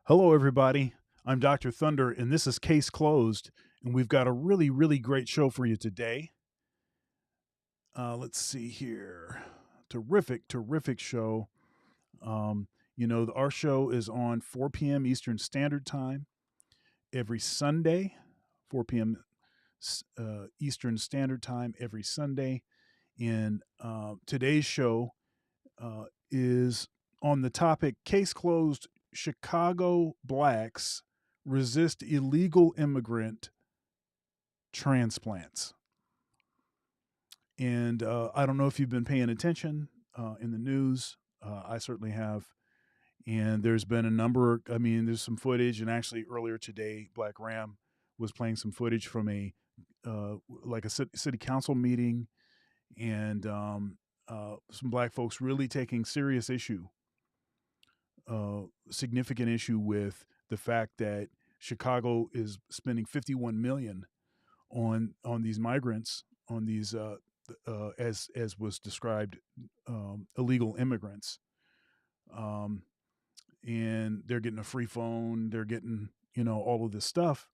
Hello, everybody. I'm Dr. Thunder, and this is Case Closed. And we've got a really, really great show for you today. Let's see here. Terrific, terrific show. Our show is on 4 p.m. Eastern Standard Time every Sunday, 4 p.m. Eastern Standard Time every Sunday. And today's show is on the topic Case Closed. Chicago blacks resist illegal immigrant transplants. And I don't know if you've been paying attention in the news. I certainly have. And there's been a number, there's some footage. And actually, earlier today, Black Ram was playing some footage from like a city council meeting, and some black folks really taking serious issue, significant issue with the fact that Chicago is spending 51 million on these migrants, on these as was described, illegal immigrants, um, and they're getting a free phone, they're getting all of this stuff,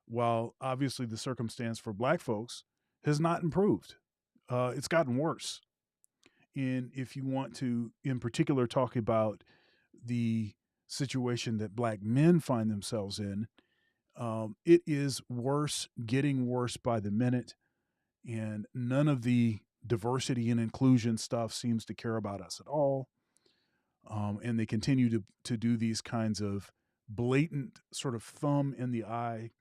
while obviously the circumstance for black folks has not improved. It's gotten worse. And if you want to, in particular, talk about the situation that black men find themselves in, it is worse, getting worse by the minute. And none of the diversity and inclusion stuff seems to care about us at all. And they continue to do these kinds of blatant sort of thumb in the eye,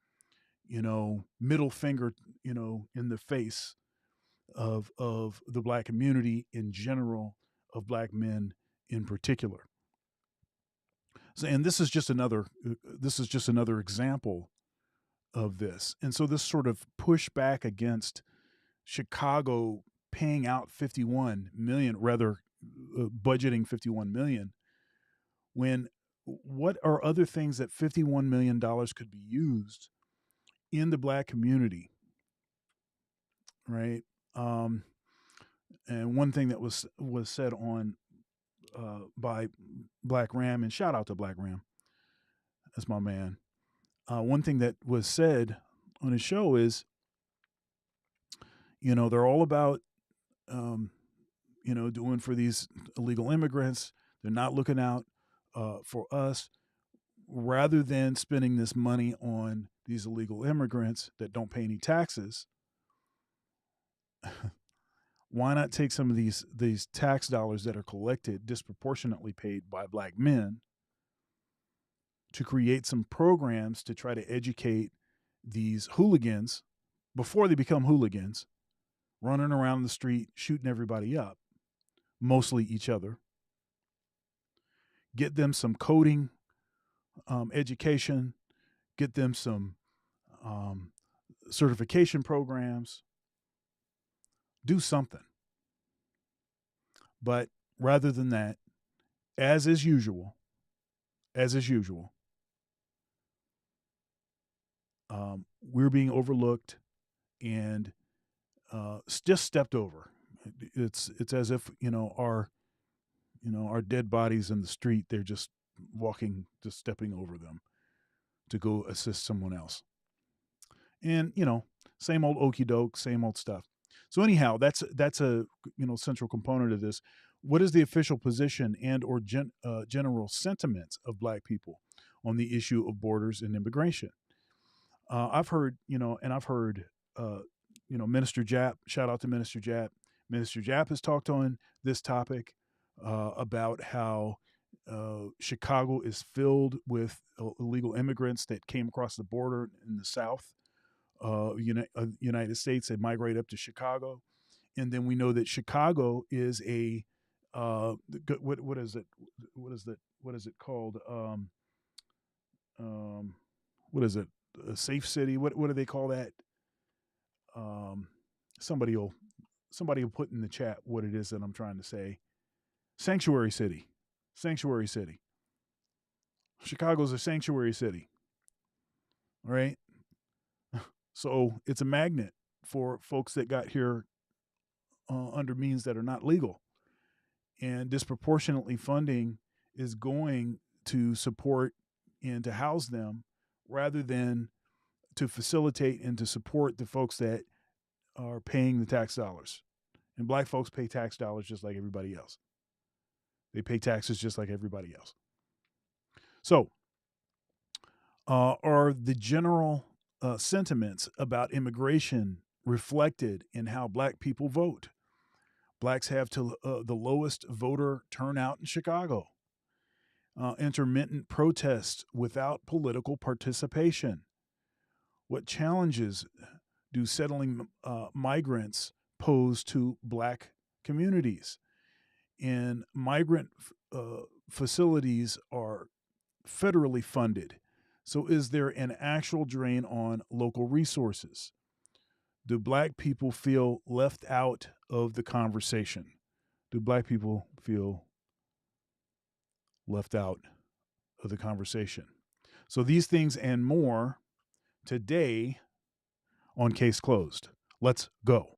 middle finger, in the face of the black community in general, of black men in particular. So, and this is just another example of this. And so this sort of pushback against Chicago paying out 51 million, rather budgeting 51 million, when what are other things that $51 million could be used in the black community, right? Um, and one thing that was said on by Black Ram, and shout out to Black Ram, that's my man. One thing that was said on his show is, they're all about, um, doing for these illegal immigrants. They're not looking out for us. Rather than spending this money on these illegal immigrants that don't pay any taxes, why not take some of these tax dollars that are collected, disproportionately paid by black men, to create some programs to try to educate these hooligans before they become hooligans, running around the street shooting everybody up, mostly each other. Get them some coding education, get them some certification programs, do something. But rather than that, as is usual, as is usual, we're being overlooked and just stepped over. It's as if our dead bodies in the street. They're just walking, just stepping over them to go assist someone else. And same old okey doke, same old stuff. So anyhow, that's a central component of this. What is the official position and or general sentiments of black people on the issue of borders and immigration? I've heard, I've heard, Minister Japp. Shout out to Minister Japp. Minister Japp has talked on this topic about how Chicago is filled with illegal immigrants that came across the border in the South. United States. They migrate up to Chicago, and then we know that Chicago is a what is it? What is it called? What is it? A safe city? What do they call that? Um, somebody will somebody will put in the chat what it is that I'm trying to say. Sanctuary city. Sanctuary city. Chicago's a sanctuary city. All right. So it's a magnet for folks that got here under means that are not legal. And disproportionately funding is going to support, and to house them rather than to facilitate and to support the folks that are paying the tax dollars. And black folks pay tax dollars just like everybody else. They pay taxes just like everybody else. So, are the general sentiments about immigration reflected in how black people vote? Blacks have the lowest voter turnout in Chicago. Intermittent protests without political participation. What challenges do settling migrants pose to black communities? And migrant facilities are federally funded. So, is there an actual drain on local resources? Do black people feel left out of the conversation? Do black people feel left out of the conversation? So, these things and more today on Case Closed. Let's go.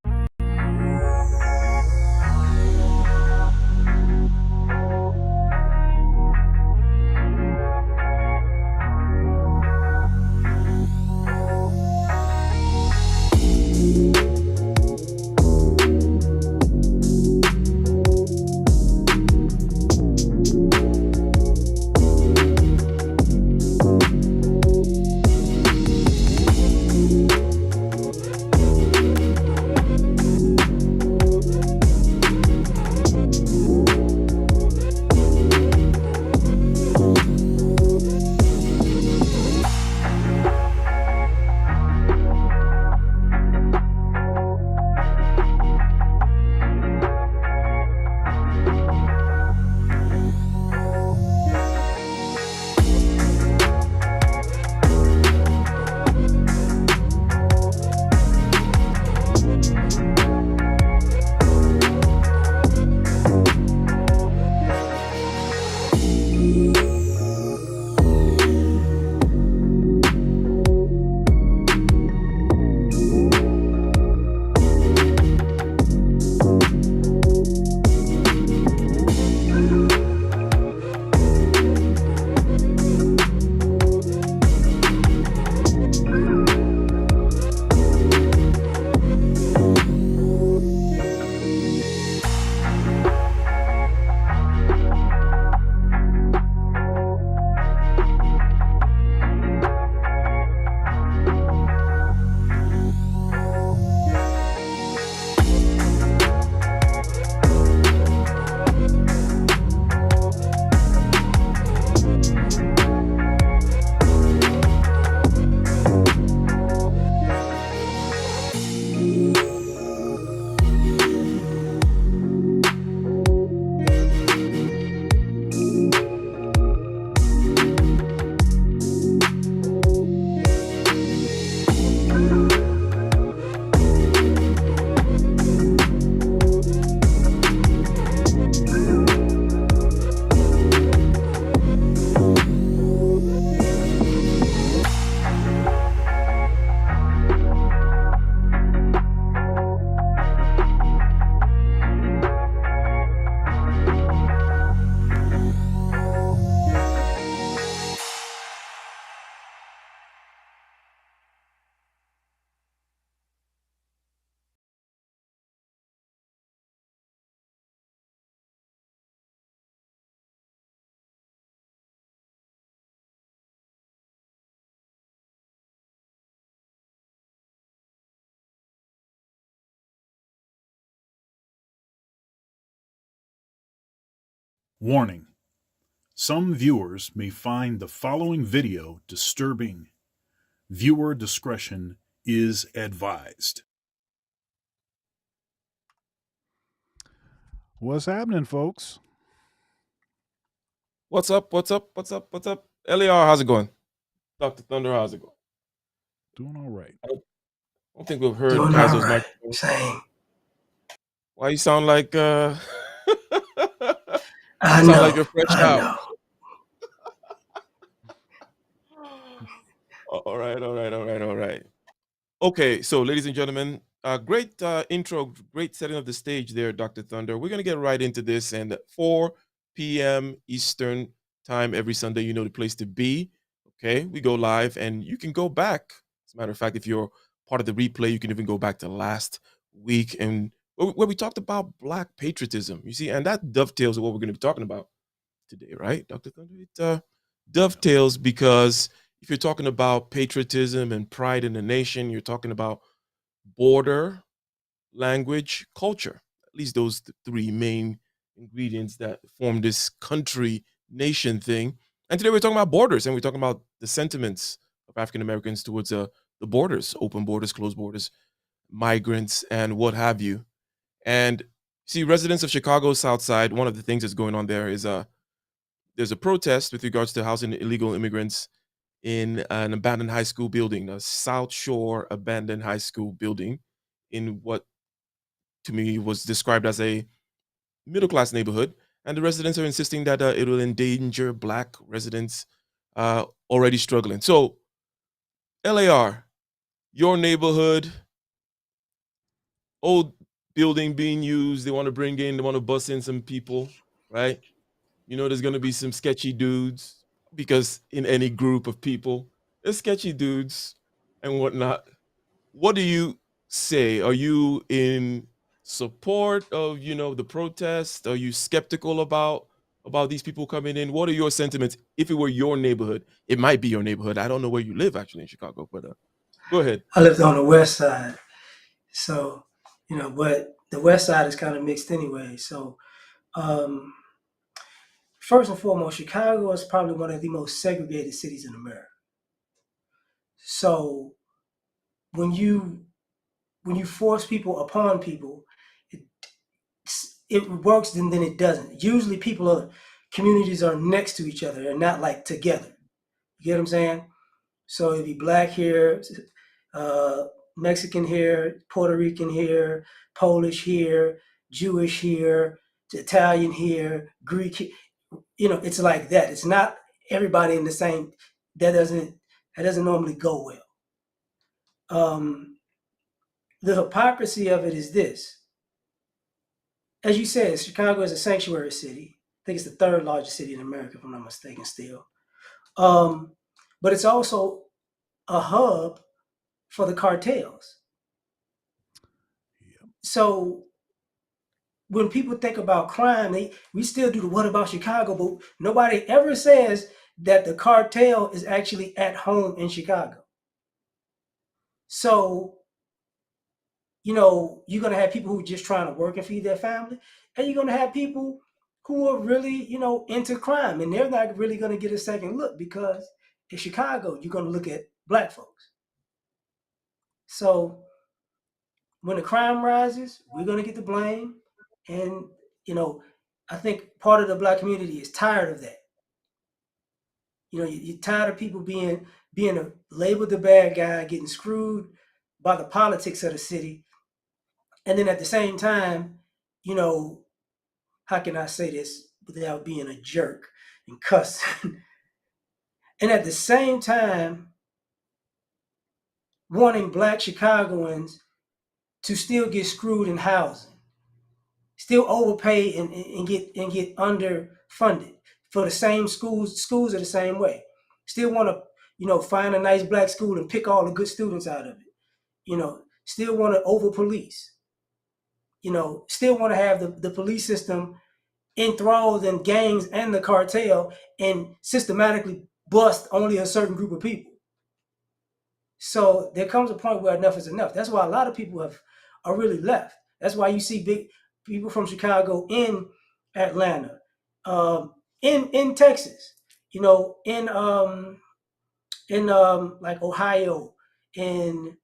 Warning: some viewers may find the following video disturbing. Viewer discretion is advised. What's happening, folks? What's up? What's up? What's up? What's up? LER, how's it going? Dr. Thunder, how's it going? Doing all right. I don't think we've heard Doing Kaiser's all right. microphone. Same. Why you sound like I sound know. like you're fresh I out. know. All right. Okay, so ladies and gentlemen, great intro, great setting of the stage there, Dr. Thunder. We're gonna get right into this, and at 4 p.m. Eastern time every Sunday, you know the place to be. Okay, we go live, and you can go back. As a matter of fact, if you're part of the replay, you can even go back to last week and where we talked about Black patriotism. You see, and that dovetails with what we're going to be talking about today, right, Dr. Thunder? It Yeah. dovetails because if you're talking about patriotism and pride in the nation, you're talking about border, language, culture. At least those three main ingredients that form this country nation thing. And today we're talking about borders, and we're talking about the sentiments of African Americans towards the borders, open borders, closed borders, migrants, and what have you. And see, residents of Chicago's South Side, one of the things that's going on there is there's a protest with regards to housing illegal immigrants in an abandoned high school building, a South Shore abandoned high school building in what to me was described as a middle class neighborhood. And the residents are insisting that it will endanger Black residents already struggling. So, LAR, your neighborhood, old building being used, they want to bring in, they want to bust in some people, right? You know, there's going to be some sketchy dudes because in any group of people, there's sketchy dudes and whatnot. What do you say? Are you in support of, the protest? Are you skeptical about these people coming in? What are your sentiments if it were your neighborhood? It might be your neighborhood. I don't know where you live actually in Chicago, but go ahead. I lived on the west side, so but the west side is kind of mixed anyway. So um, first and foremost, Chicago is probably one of the most segregated cities in America. So when you when you force people upon people, it it works and then it doesn't. Usually, communities are next to each other; they're not like together. You get what I'm saying? So it'd be black here, uh, Mexican here, Puerto Rican here, Polish here, Jewish here, Italian here, Greek. It's like that. It's not everybody in the same. That doesn't that doesn't normally go well. Um, the hypocrisy of it is this: as you said, Chicago is a sanctuary city. I think it's the third largest city in America, if I'm not mistaken. Still, um, but it's also a hub for the cartels. Yeah. So when people think about crime, we still do the what about Chicago, but nobody ever says that the cartel is actually at home in Chicago. So, you're gonna have people who are just trying to work and feed their family, and you're gonna have people who are really, into crime, and they're not really gonna get a second look because in Chicago, you're gonna look at black folks. So when the crime rises, we're gonna get the blame. And, you know, I think part of the black community is tired of that. You're tired of people labeled the bad guy, getting screwed by the politics of the city, and then at the same time, you know, how can I say this without being a jerk and cuss? And at the same time, wanting black Chicagoans to still get screwed in housing, still overpay and get underfunded for the same schools. Schools are the same way. Still want to find a nice black school and pick all the good students out of it. Still want to over police. Still want to have the police system enthralled in gangs and the cartel and systematically bust only a certain group of people. So there comes a point where enough is enough. That's why a lot of people are really left. That's why you see big people from Chicago in Atlanta, in Texas, in like Ohio, in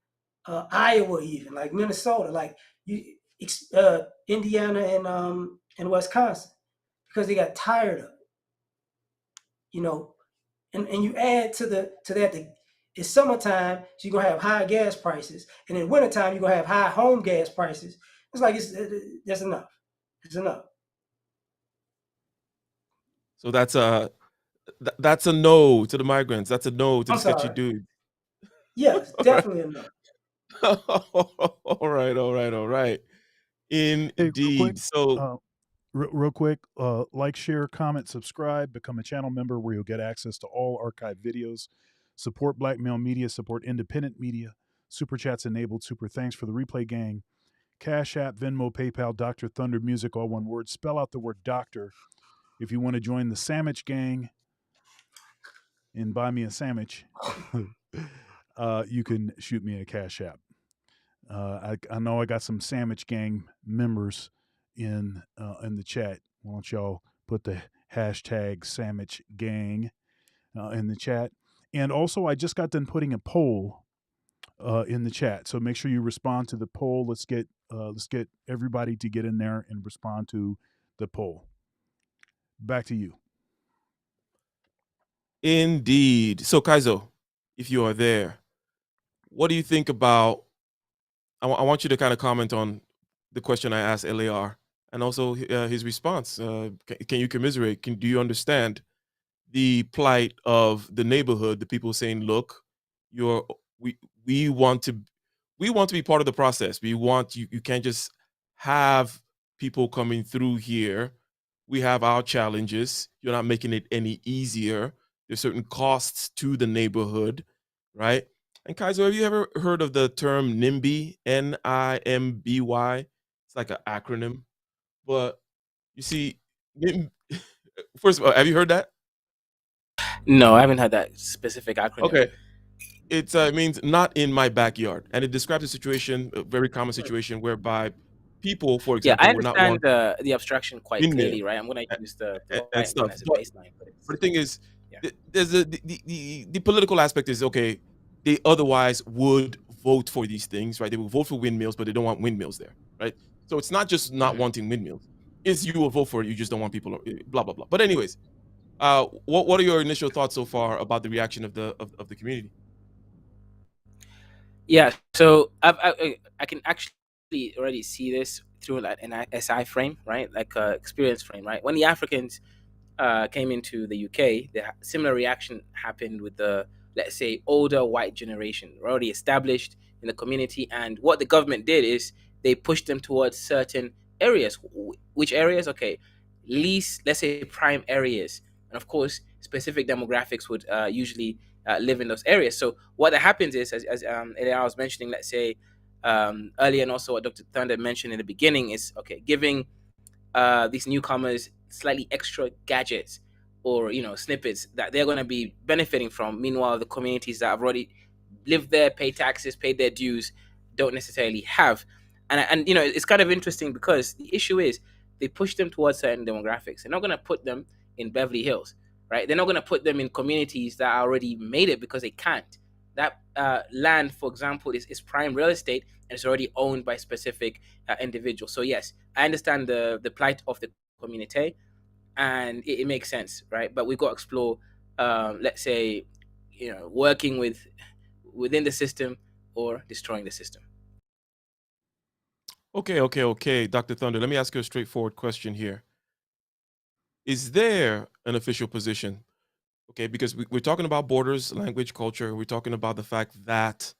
Iowa, even like Minnesota, like Indiana and Wisconsin, because they got tired of it. You know, and you add to that, it's summertime, so you're gonna have high gas prices, and in wintertime you're gonna have high home gas prices. It's like that's enough. It's enough. So that's a no to the migrants. That's a no to I'm the sketchy sorry. dude. Yes, All right. definitely enough. All right, all right, all right. Hey, real quick. Indeed. So Uh, real quick, like, share, comment, subscribe, become a channel member where you'll get access to all archive videos. Support black male media, support independent media. Super chats enabled. Super thanks for the replay gang. Cash App, Venmo, PayPal, Dr. Thunder Music, all one word. Spell out the word doctor. If you want to join the Sandwich Gang and buy me a sandwich, you can shoot me a Cash App. I know I got some Sandwich Gang members in the chat. Why don't y'all put the hashtag Sandwich Gang in the chat? And also, I just got done putting a poll in the chat, so make sure you respond to the poll. Let's get everybody to get in there and respond to the poll. Back to you. Indeed. So, Kaizo, if you are there, what do you think about? I want you to kind of comment on the question I asked LAR and also his response. Can you commiserate? Do you understand the plight of the neighborhood? The people saying, "Look, you're we we want to be part of the process. We want you. You can't just have people coming through here. We have our challenges. You're not making it any easier. There's certain costs to the neighborhood, right?" And Kaiser, have you ever heard of the term NIMBY? NIMBY. It's like an acronym, but you see, first of all, have you heard that? No, I haven't had that specific acronym. Okay, it means not in my backyard, and it describes a situation, a very common situation, whereby people, for Yeah, I example, would not want understand the abstraction quite windmill clearly, right? I'm going to use the and white man stuff. as a baseline, but But the thing is, yeah. there's the political aspect is okay. They otherwise would vote for these things, right? They will vote for windmills, but they don't want windmills there, right? So it's not just not wanting windmills. It's you will vote for it, you just don't want people, blah blah blah. But anyways, what are your initial thoughts so far about the reaction of the community? Yeah, so I can actually already see this through an SI frame, right? Like a experience frame, right? When the Africans came into the UK, the similar reaction happened with the, let's say, older white generation. They're already established in the community, and what the government did is they pushed them towards certain areas. Which areas? Okay, least, let's say, prime areas, and of course, specific demographics would usually live in those areas. So what that happens is, as Elia was mentioning, let's say earlier, and also what Dr. Thunder mentioned in the beginning, is okay, giving these newcomers slightly extra gadgets or snippets that they're going to be benefiting from. Meanwhile, the communities that have already lived there, paid taxes, paid their dues, don't necessarily have. And it's kind of interesting because the issue is they push them towards certain demographics. They're not going to put them in Beverly Hills, right? They're not going to put them in communities that already made it because they can't. That land, for example, is prime real estate and it's already owned by specific individuals. So yes, I understand the plight of the community, and it makes sense, right? But we've got to explore, let's say, working within the system or destroying the system. Okay, Dr. Thunder. Let me ask you a straightforward question here. Is there an official position? Okay, because we're talking about borders, language, culture. We're talking about the fact that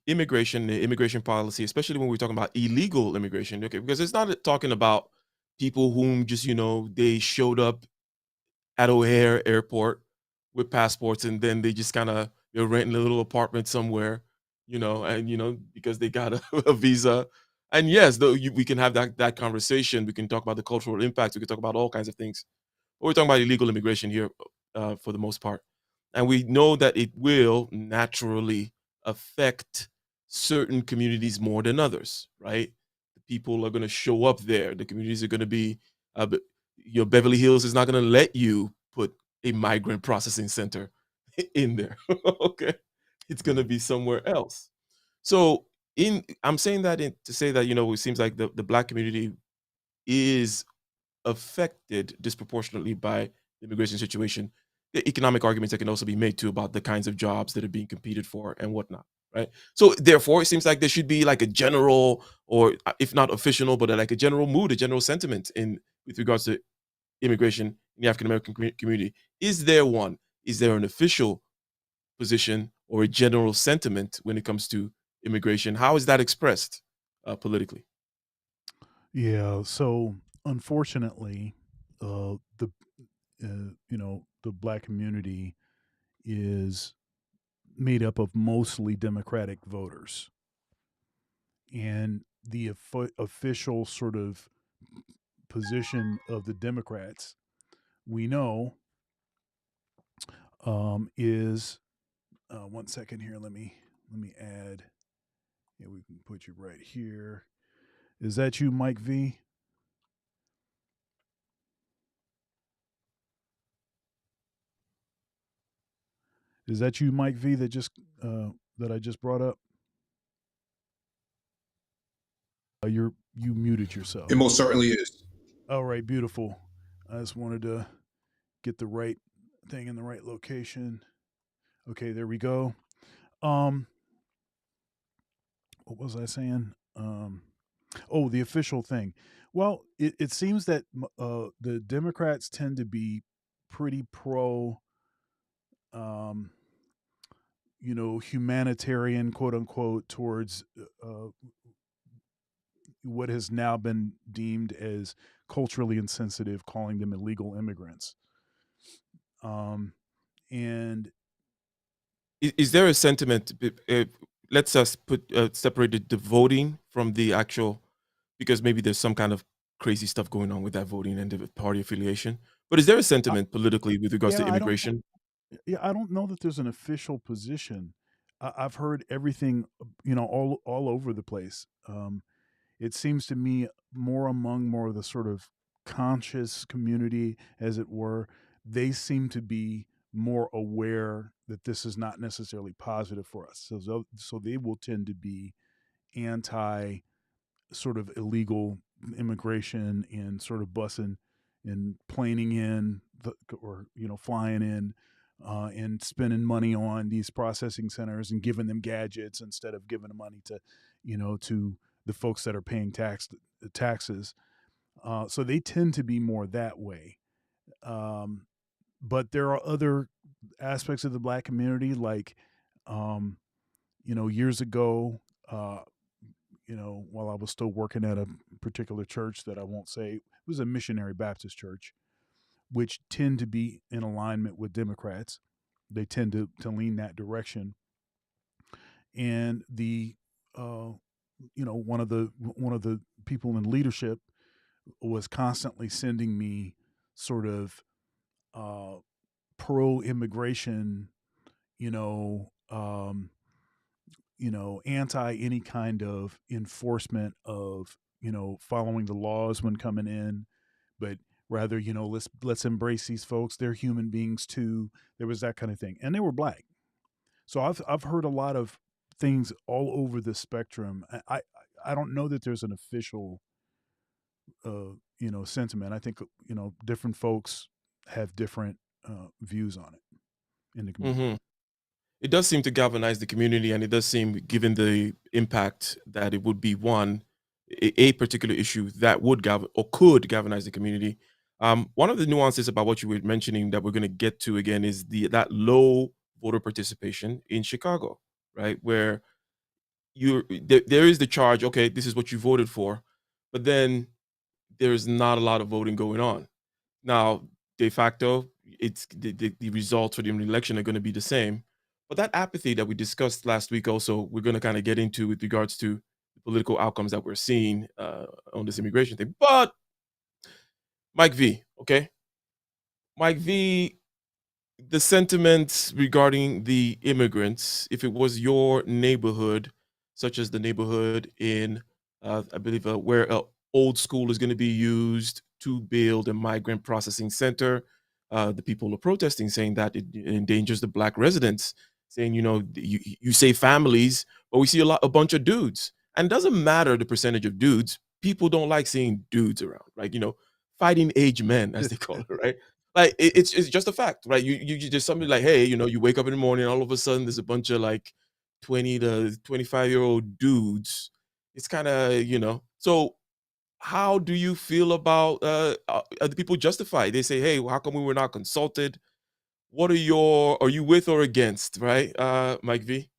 immigration, the immigration policy, especially when we're talking about illegal immigration. Okay, because it's not talking about people whom just they showed up at O'Hare Airport with passports and then they just kind of they're renting a little apartment somewhere, and because they got a visa. And yes, though we can have that conversation. We can talk about the cultural impacts. We can talk about all kinds of things. But we're talking about illegal immigration here for the most part, and we know that it will naturally affect certain communities more than others, right? The people are going to show up there. The communities are going to be Beverly Hills is not going to let you put a migrant processing center in there. Okay, it's going to be somewhere else. So I'm saying that to say that it seems like the black community is affected disproportionately by the immigration situation. The economic arguments that can also be made too about the kinds of jobs that are being competed for and whatnot, right? So therefore, it seems like there should be like a general, or if not official, but like a general mood, a general sentiment in with regards to immigration in the African American community. Is there one? Is there an official position or a general sentiment when it comes to immigration? How is that expressed politically? Yeah. So unfortunately, the the black community is made up of mostly Democratic voters, and the official sort of position of the Democrats, we know, is 1 second here. Let me add. Yeah, we can put you right here. Is that you, Mike V? Is that you, Mike V? That I just brought up? You muted It yourself. most certainly is. All right, beautiful. I just wanted to get the right thing in the right location. Okay, there we go. Um, what was I saying? Oh, the official thing. Well, it seems that the Democrats tend to be pretty pro, um, humanitarian, quote unquote, towards what has now been deemed as culturally insensitive, calling them illegal immigrants. Um, and Is there a sentiment? Let's us put separate the voting from the actual, because maybe there's some kind of crazy stuff going on with that voting and the party affiliation. But is there a I, sentiment politically with regards yeah, to I don't. immigration? Yeah, I don't know that there's an official position. I've heard everything, all over the place. It seems to me more of the sort of conscious community, as it were. They seem to be more aware that this is not necessarily positive for us. So they will tend to be anti sort of illegal immigration and sort of bussing and planing in or flying in and spending money on these processing centers and giving them gadgets instead of giving the money to the folks that are paying taxes. So they tend to be more that way. Um, but there are other aspects of the black community, like um, years ago. While I was still working at a particular church that I won't say, it was a missionary Baptist church, which tend to be in alignment with Democrats. They tend to lean that direction. And uh, one of the people in leadership was constantly sending me sort of uh, pro immigration, you know, um, anti any kind of enforcement of following the laws when coming in, but rather let's embrace these folks. They're human beings too. There was that kind of thing, and they were black. So I've heard a lot of things all over the spectrum. I don't know that there's an official sentiment. I think different folks have different views on it in the community. Hmm. It does seem to galvanize the community, and it does seem, given the impact, that it would be a particular issue that would or could galvanize the community. One of the nuances about what you were mentioning that we're going to get to again is that low voter participation in Chicago, right? Where there is the charge, okay, this is what you voted for, but then there's not a lot of voting going on. Now, de facto, it's the results for the election are going to be the same. But that apathy that we discussed last week, also, we're going to kind of get into with regards to the political outcomes that we're seeing on this immigration thing. But Mike V, okay? Mike V, the sentiments regarding the immigrants, if it was your neighborhood, such as the neighborhood in, I believe, where old school is going to be used to build a migrant processing center, the people are protesting, saying that it endangers the black residents, saying, you say families, but we see a bunch of dudes. And it doesn't matter the percentage of dudes. People don't like seeing dudes around, right? Fighting age men, as they call it, right? Like it's just a fact, right? You just something like, hey, you wake up in the morning, all of a sudden there's a bunch of like 20 to 25-year-old dudes. It's kind of, so how do you feel about are the people justified? They say, hey, well, how come we were not consulted? Are you with or against, right? Mike V?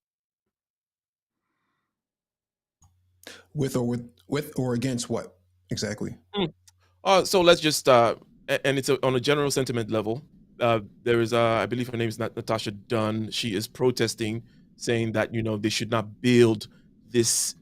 With or against what exactly? So let's just and it's on a general sentiment level. There is I believe her name is Natasha Dunn. She is protesting, saying that they should not build this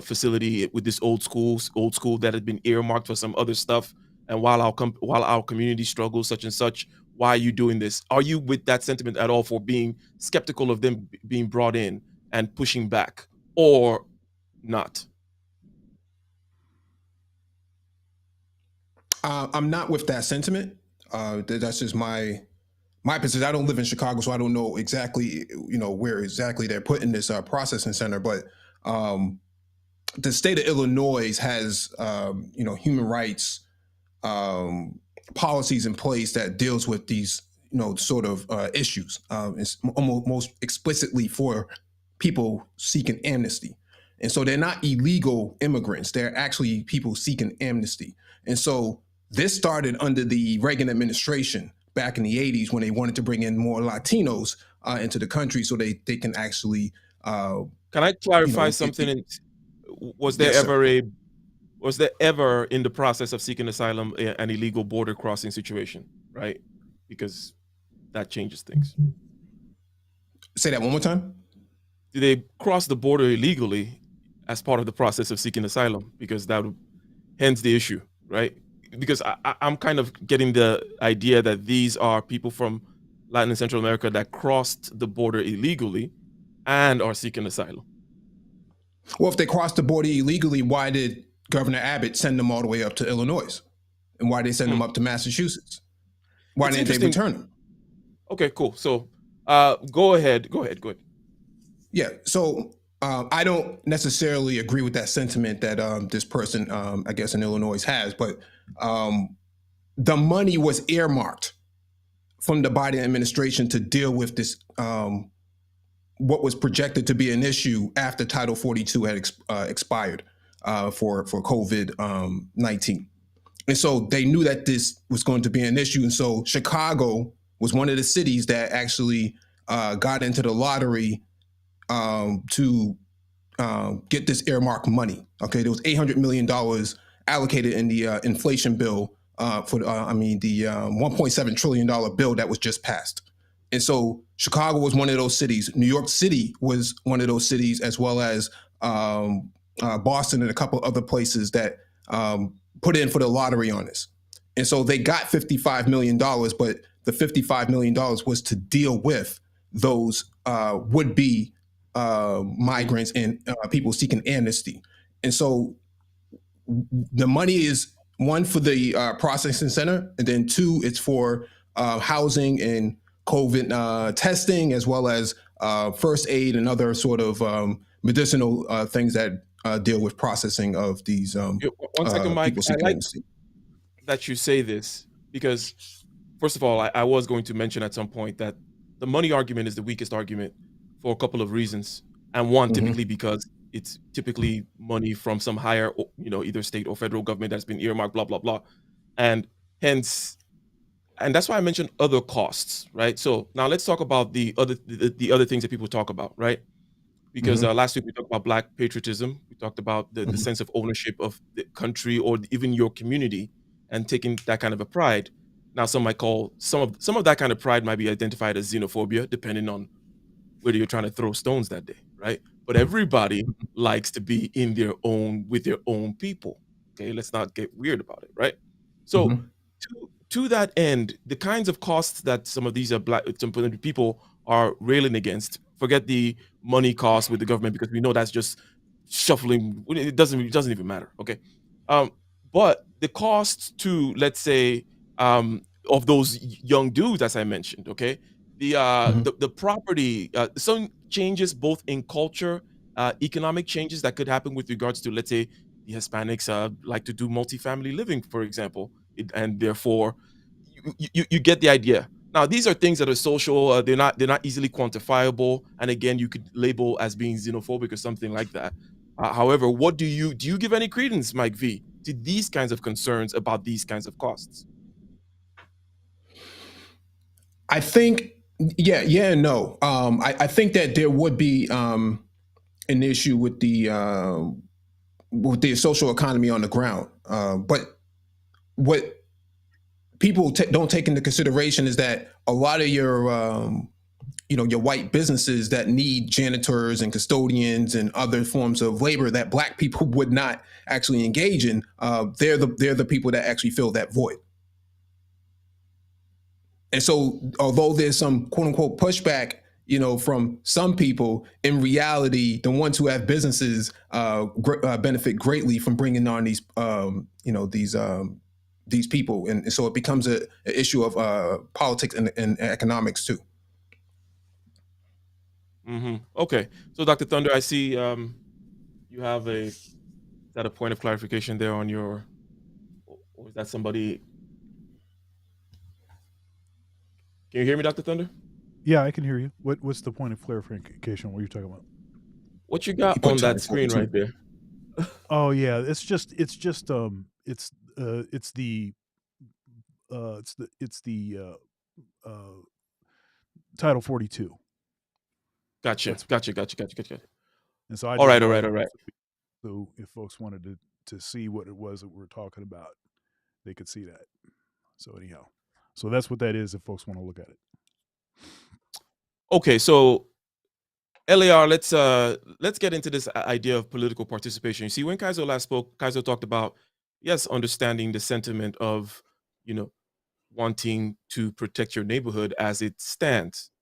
facility with this old school that had been earmarked for some other stuff. And while our community struggles such and such, why are you doing this? Are you with that sentiment at all for being skeptical of them being brought in and pushing back, or not? I'm not with that sentiment. That's just my position. I don't live in Chicago, so I don't know exactly, where exactly they're putting this processing center. But um, the state of Illinois has, human rights um, policies in place that deals with these, sort of issues. It's almost most explicitly for people seeking amnesty. And so they're not illegal immigrants. They're actually people seeking amnesty. And so this started under the Reagan administration back in the 80s when they wanted to bring in more Latinos into the country so they can actually, Can I clarify it, something? Was there yes, sir. ever a was there ever in the process of seeking asylum an illegal border crossing situation, right? Because that changes things. Say that one more time. Did they cross the border illegally as part of the process of seeking asylum? Because that would, hence the issue, right? Because I'm kind of getting the idea that these are people from Latin and Central America that crossed the border illegally and are seeking asylum. Well, if they crossed the border illegally, why did Governor Abbott send them all the way up to Illinois? And why did they send them up to Massachusetts? Why It's didn't they interesting. return them? Okay, cool. So go ahead. Yeah. So I don't necessarily agree with that sentiment that this person, I guess, in Illinois has, but the money was earmarked from the Biden administration to deal with this, what was projected to be an issue after Title 42 had expired for COVID-19. And so they knew that this was going to be an issue. And so Chicago was one of the cities that actually got into the lottery to get this earmark money. Okay, there was $800 million allocated in the inflation bill the $1.7 trillion bill that was just passed. And so Chicago was one of those cities. New York City was one of those cities, as well as Boston and a couple other places that put in for the lottery on this. And so they got $55 million, but the $55 million was to deal with those would-be migrants and people seeking amnesty. And so the money is, one, for the processing center, and then two, it's for housing and COVID testing, as well as first aid and other sort of medicinal things that deal with processing of these 1 second, Mike. people I seeking like amnesty. that you say this because, first of all, I was going to mention at some point that the money argument is the weakest argument for a couple of reasons. And one, typically because it's typically money from some higher, either state or federal government that's been earmarked, blah, blah, blah. And hence, and that's why I mentioned other costs, right? So now let's talk about the other things that people talk about, right? Because last week we talked about Black patriotism. We talked about the sense of ownership of the country or even your community and taking that kind of a pride. Now, some might call some of that kind of pride might be identified as xenophobia, depending on whether you're trying to throw stones that day, right? But everybody likes to be with their own people. Okay, let's not get weird about it, right? So to that end, the kinds of costs that some of these people are railing against, forget the money cost with the government because we know that's just shuffling. It doesn't even matter. Okay, but the cost to, let's say, of those young dudes, as I mentioned, okay, the property, some changes both in culture, economic changes that could happen with regards to, let's say, the Hispanics like to do multifamily living, for example, and therefore you get the idea. Now, these are things that are social. They're not easily quantifiable, and again, you could label as being xenophobic or something like that. However, what do you give any credence, Mike V, to these kinds of concerns about these kinds of costs? I think, yeah, and no. I think that there would be an issue with the social economy on the ground. But what people don't take into consideration is that a lot of your your white businesses that need janitors and custodians and other forms of labor that black people would not actually engage in, they're the people that actually fill that void. And so, although there's some quote unquote pushback, from some people, in reality, the ones who have businesses benefit greatly from bringing on these people, and so it becomes an issue of politics and economics too. Okay, so Dr. Thunder, I see you have a point of clarification there on your, or is that somebody? Can you hear me, Dr. Thunder? Yeah, I can hear you. What's the point of clarification? What are you talking about? What you got on that screen right there? Oh yeah, it's the Title 42. Gotcha. And so I all right. So if folks wanted to see what it was that we're talking about, they could see that. So anyhow, so that's what that is if folks want to look at it. Okay, so LAR, let's get into this idea of political participation. You see, when Kaiser last spoke, Kaiser talked about, yes, understanding the sentiment of, wanting to protect your neighborhood as it stands.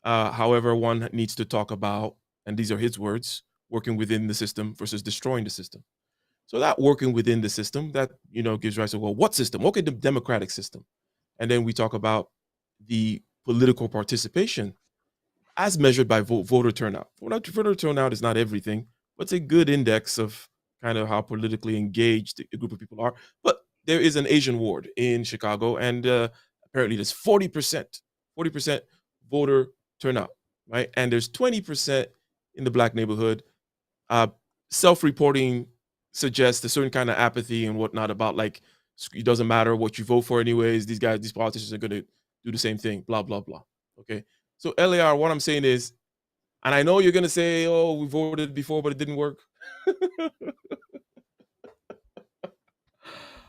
However, one needs to talk about, and these are his words, working within the system versus destroying the system. So that working within the system, that, gives rise to, well, what system? Okay, the democratic system. And then we talk about the political participation as measured by voter turnout. Voter turnout is not everything, but it's a good index of kind of how politically engaged a group of people are. But there is an Asian ward in Chicago, and apparently there's 40% voter turnout, right? And there's 20% in the black neighborhood. Self-reporting suggests a certain kind of apathy and whatnot about, like, it doesn't matter what you vote for anyways. These politicians are going to do the same thing, blah, blah, blah. Okay. So LAR, what I'm saying is, and I know you're going to say, oh, we voted before, but it didn't work.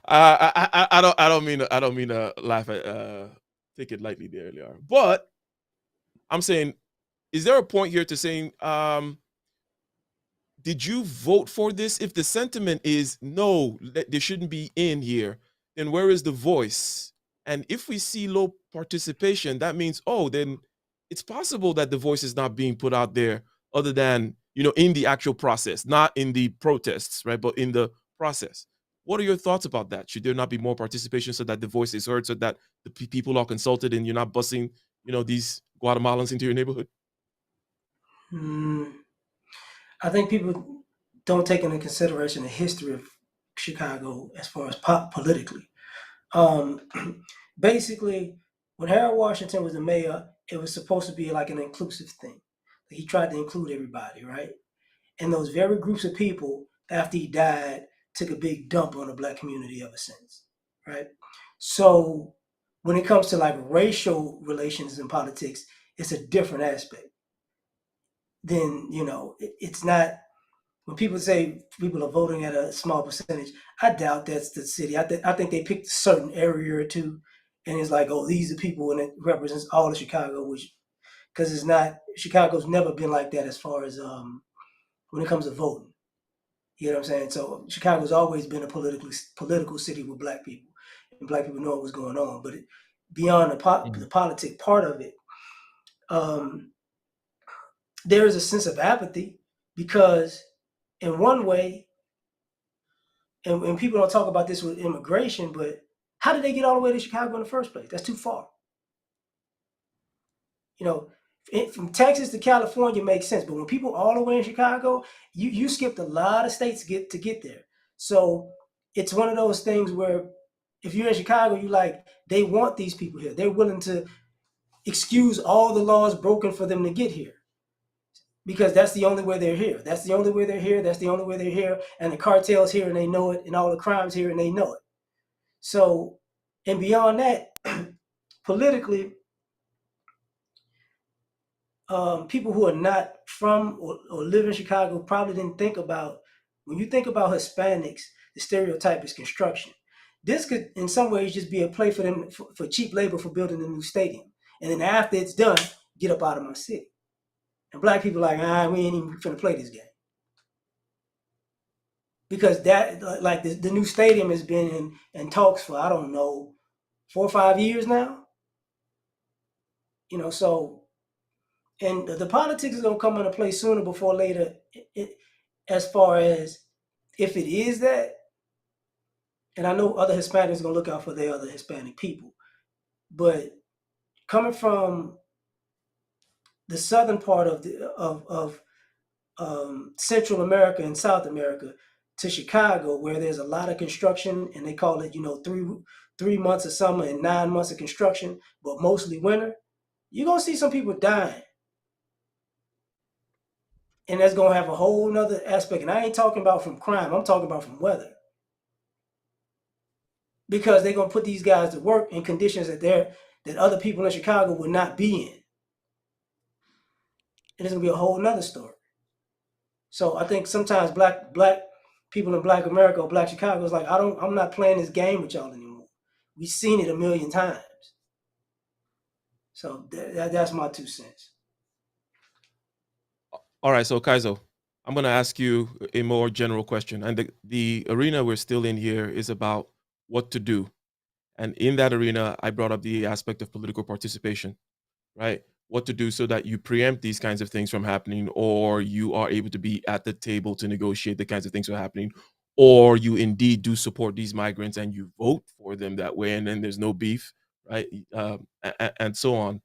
I don't mean to laugh at, take it lightly there, LAR. But I'm saying, is there a point here to saying, did you vote for this? If the sentiment is no, there shouldn't be in here, then where is the voice? And if we see low participation, that means, oh, then it's possible that the voice is not being put out there other than, in the actual process, not in the protests, right? But in the process. What are your thoughts about that? Should there not be more participation so that the voice is heard, so that the people are consulted and you're not busing, these Guatemalans into your neighborhood? I think people don't take into consideration the history of Chicago as far as politically. Basically, when Harold Washington was the mayor, it was supposed to be like an inclusive thing. He tried to include everybody, right? And those very groups of people, after he died, took a big dump on the black community ever since, right? So when it comes to like racial relations in politics, it's a different aspect. Then, it's not, when people say people are voting at a small percentage, I doubt that's the city. I think they picked a certain area or two, and it's like, oh, these are people, and it represents all of Chicago, which, because it's not, Chicago's never been like that as far as when it comes to voting. You know what I'm saying? So Chicago's always been a political city with black people, and black people know what's going on. But beyond the politic part of it, there is a sense of apathy because, in one way, and people don't talk about this with immigration, but how did they get all the way to Chicago in the first place? That's too far. From Texas to California makes sense, but when people all the way in Chicago, you skipped a lot of states to get there. So it's one of those things where if you're in Chicago, you like, they want these people here. They're willing to excuse all the laws broken for them to get here, because that's the only way they're here. That's the only way they're here. That's the only way they're here. And the cartel's here and they know it, and all the crimes here and they know it. So, and beyond that, politically, people who are not from or live in Chicago probably didn't think about, when you think about Hispanics, the stereotype is construction. This could, in some ways, just be a play for them for cheap labor for building a new stadium. And then after it's done, get up out of my city. And black people are like, we ain't even finna play this game. Because that, like the new stadium has been in talks for, I don't know, 4 or 5 years now. So, and the politics is going to come into play sooner before later, as far as if it is that. And I know other Hispanics are going to look out for their other Hispanic people. But coming from the southern part of Central America and South America to Chicago, where there's a lot of construction, and they call it, 3 months of summer and 9 months of construction, but mostly winter, you're going to see some people dying. And that's going to have a whole nother aspect. And I ain't talking about from crime. I'm talking about from weather. Because they're going to put these guys to work in conditions that other people in Chicago would not be in. And it's going to be a whole nother story. So I think sometimes black people in Black America or Black Chicago is like, I'm not playing this game with y'all anymore. We've seen it a million times. So that's my 2 cents. All right, so Kaizo, I'm going to ask you a more general question. And the arena we're still in here is about what to do. And in that arena, I brought up the aspect of political participation, right? What to do so that you preempt these kinds of things from happening, or you are able to be at the table to negotiate the kinds of things that are happening, or you indeed do support these migrants and you vote for them that way, and then there's no beef, right? And so on.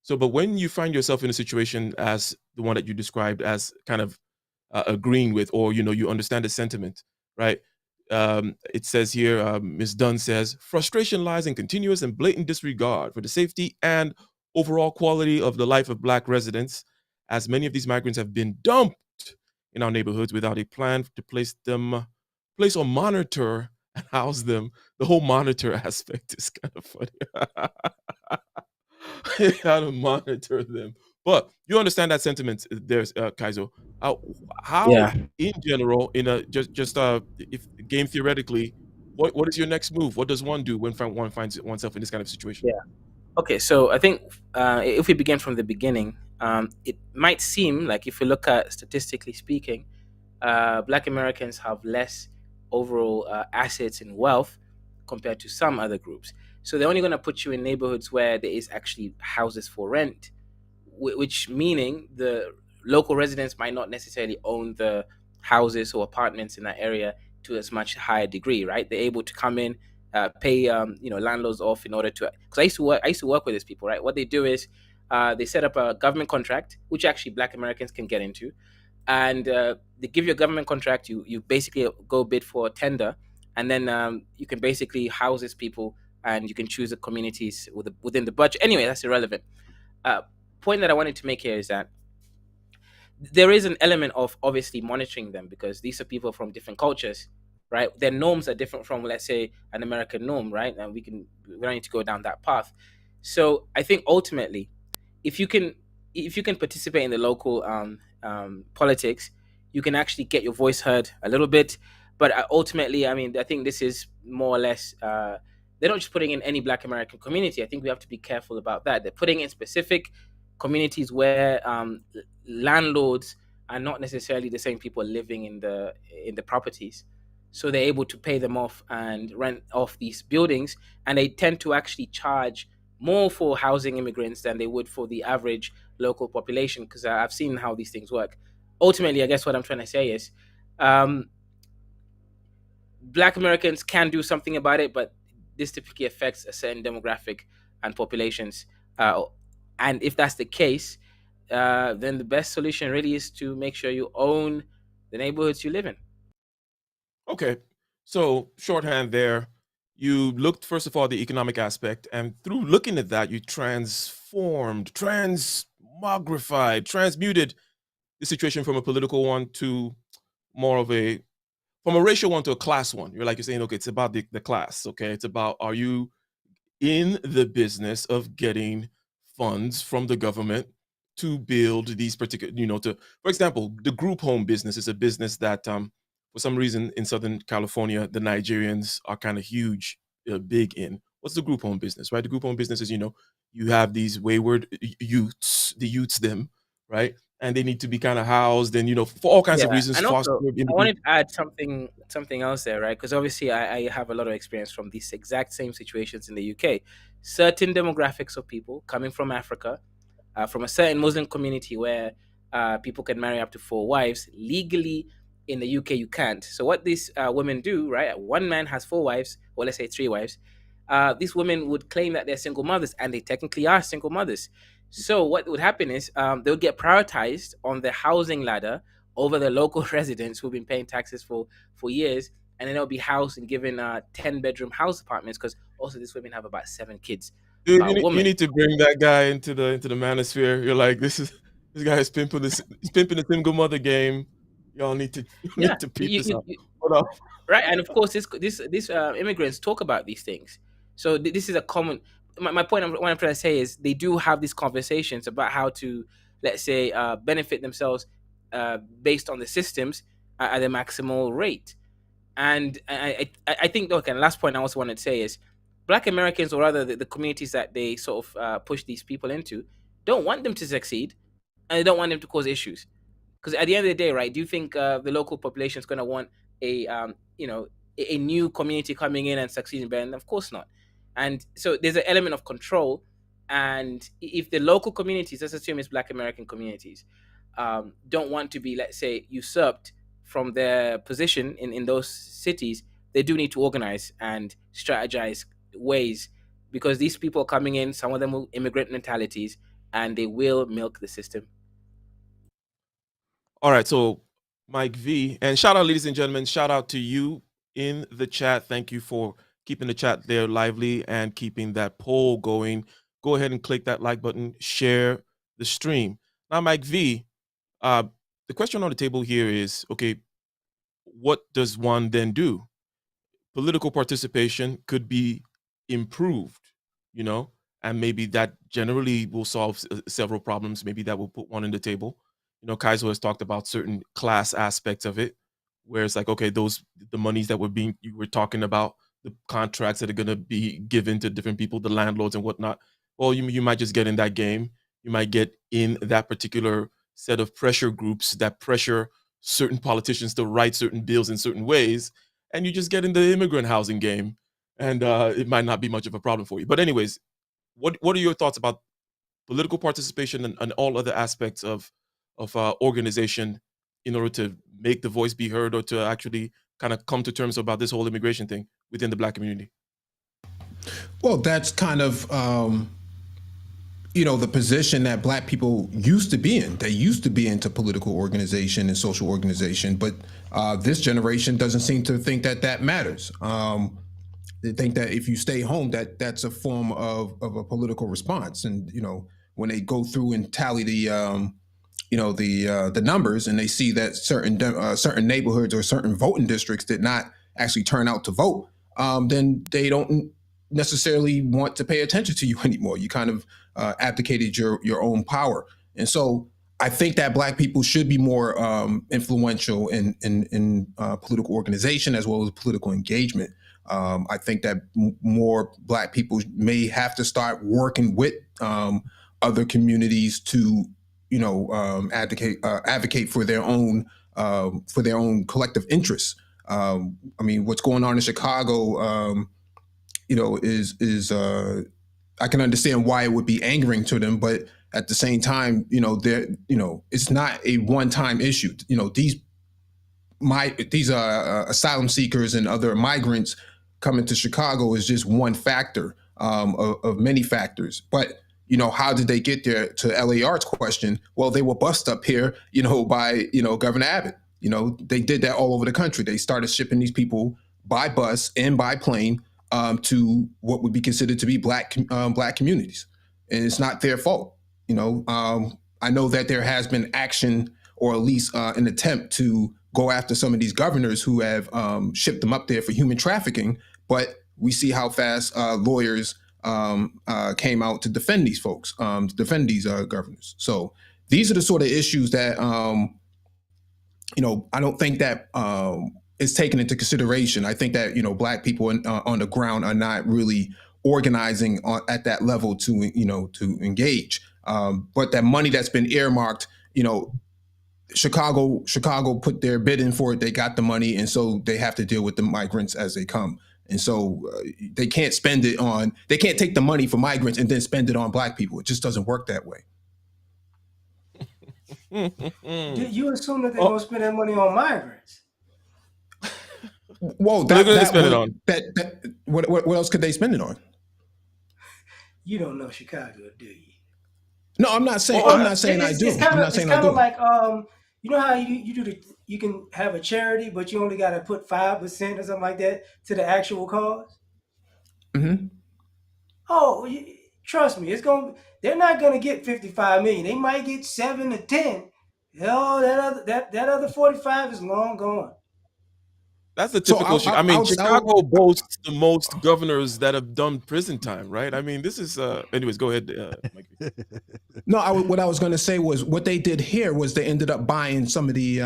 So, but when you find yourself in a situation as the one that you described as kind of agreeing with, or, you understand the sentiment, right? It says here, Ms. Dunn says, frustration lies in continuous and blatant disregard for the safety and overall quality of the life of Black residents, as many of these migrants have been dumped in our neighborhoods without a plan to place or monitor and house them. The whole monitor aspect is kind of funny. How to monitor them. But you understand that sentiment there's Kaizo. How Yeah. in general, in a just if game theoretically, what is your next move? What does one do when one finds oneself in this kind of situation? Yeah. Okay, so I think if we begin from the beginning, it might seem like if we look at statistically speaking, Black Americans have less overall assets and wealth compared to some other groups. So they're only going to put you in neighborhoods where there is actually houses for rent, which meaning the local residents might not necessarily own the houses or apartments in that area to as much higher degree, right? They're able to come in, pay landlords off in order to. Because I used to work with these people, right? What they do is they set up a government contract, which actually Black Americans can get into, and they give you a government contract. You basically go bid for a tender, and then you can basically house these people, and you can choose the communities within the budget. Anyway, that's irrelevant. Point that I wanted to make here is that there is an element of obviously monitoring them, because these are people from different cultures, right? Their norms are different from, let's say, an American norm, right? And we don't need to go down that path. So I think ultimately, if you can participate in the local politics, you can actually get your voice heard a little bit. But ultimately, I mean, I think this is more or less they're not just putting in any Black American community. I think we have to be careful about that. They're putting in specific communities where landlords are not necessarily the same people living in the properties, so they're able to pay them off and rent off these buildings, and they tend to actually charge more for housing immigrants than they would for the average local population, because I've seen how these things work. Ultimately, I guess what I'm trying to say is Black Americans can do something about it, but this typically affects a certain demographic and populations. And if that's the case, then the best solution really is to make sure you own the neighborhoods you live in. Okay, so shorthand there. You looked first of all the economic aspect, and through looking at that, you transformed, transmogrified, transmuted the situation from a political one to more of from a racial one to a class one. You're saying, okay, it's about the class. Okay, it's about, are you in the business of getting funds from the government to build these particular, for example, the group home business is a business that, for for some reason in Southern California, the Nigerians are kind of huge, big in what's the group home business, right? The group home business is, you have these wayward youths, the youths, them, right? And they need to be kind of housed and, for all kinds of Yeah, reasons, and foster also I immigrant. wanted to add something else there, right? Because obviously I have a lot of experience from these exact same situations in the UK. Certain demographics of people coming from Africa, from a certain Muslim community where people can marry up to 4 wives legally. In the UK, you can't. So what these women do, right? One man has 4 wives, or let's say 3 wives. These women would claim that they're single mothers, and they technically are single mothers. So what would happen is they would get prioritized on the housing ladder over the local residents who've been paying taxes for years, and then they'll be housed and given 10-bedroom house apartments because also these women have about 7 kids Dude, per you woman. need to bring that guy into the manosphere. You're like, this guy is pimping he's pimping the single mother game. Y'all need to Yeah, need to peep this out. What up? right, and of course this immigrants talk about these things. So this is a common. My point, what I'm trying to say is they do have these conversations about how to, let's say, benefit themselves based on the systems at the maximal rate. And I think, okay, and last point I also wanted to say is Black Americans, or rather the communities that they sort of push these people into, don't want them to succeed, and they don't want them to cause issues. Because at the end of the day, right, do you think the local population is going to want a a new community coming in and succeeding better? And of course not. And so there's an element of control. And if the local communities, let's assume it's Black American communities, don't want to be, let's say, usurped from their position in those cities, they do need to organize and strategize ways, because these people are coming in, some of them will immigrant mentalities, and they will milk the system. All right, so Mike V, and shout out, ladies and gentlemen, shout out to you in the chat. Thank you for keeping the chat there lively and keeping that poll going. Go ahead and click that like button, share the stream. Now, Mike V, the question on the table here is, okay, what does one then do? Political participation could be improved, and maybe that generally will solve several problems. Maybe that will put one on the table. Kaiser has talked about certain class aspects of it, where it's like, okay, the monies that you were talking about, the contracts that are going to be given to different people, the landlords and whatnot. Well, you might just get in that game. You might get in that particular set of pressure groups that pressure certain politicians to write certain bills in certain ways, and you just get in the immigrant housing game, and it might not be much of a problem for you. But anyways, what are your thoughts about political participation and all other aspects of organization in order to make the voice be heard, or to actually kind of come to terms about this whole immigration thing within the Black community? Well, that's kind of the position that Black people used to be in. They used to be into political organization and social organization, but this generation doesn't seem to think that matters. They think that if you stay home, that's a form of a political response. And when they go through and tally the numbers, and they see that certain neighborhoods or certain voting districts did not actually turn out to vote, then they don't necessarily want to pay attention to you anymore. You kind of abdicated your own power. And so I think that Black people should be more influential in political organization as well as political engagement. I think that more Black people may have to start working with other communities to advocate for their own collective interests. I mean, what's going on in Chicago, is I can understand why it would be angering to them, but at the same time, it's not a one-time issue. These asylum seekers and other migrants coming to Chicago is just one factor of many factors. But how did they get there? To LAR's question, well, they were bussed up here, by Governor Abbott. They did that all over the country. They started shipping these people by bus and by plane to what would be considered to be Black communities, and it's not their fault. I know that there has been action, or at least an attempt to go after some of these governors who have shipped them up there for human trafficking, but we see how fast lawyers came out to defend these folks, to defend these governors. So these are the sort of issues that I don't think that is taken into consideration. I think that black people on the ground are not really organizing at that level to engage. But that money that's been earmarked, Chicago put their bid in for it. They got the money, and so they have to deal with the migrants as they come. And so they can't they can't take the money for migrants and then spend it on black people. It just doesn't work that way. You assume that they're Oh, gonna spend that money on migrants? Whoa, what are they going to that spend it would on? what else could they spend it on? You don't know Chicago, do you? No, I'm not saying Well, I'm not saying I do. I'm not It's saying I kind of do. like you know how you can have a charity, but you only got to put 5% or something like that to the actual cause. Hmm. Oh, trust me, they're not gonna get 55 million. They might get 7 to 10. Hell, that other 45 is long gone. that's the So typical. I mean, Chicago boasts the most governors that have done prison time, right? I mean, this is. Anyways, go ahead, Mike. No, what I was going to say was what they did here was they ended up buying some of the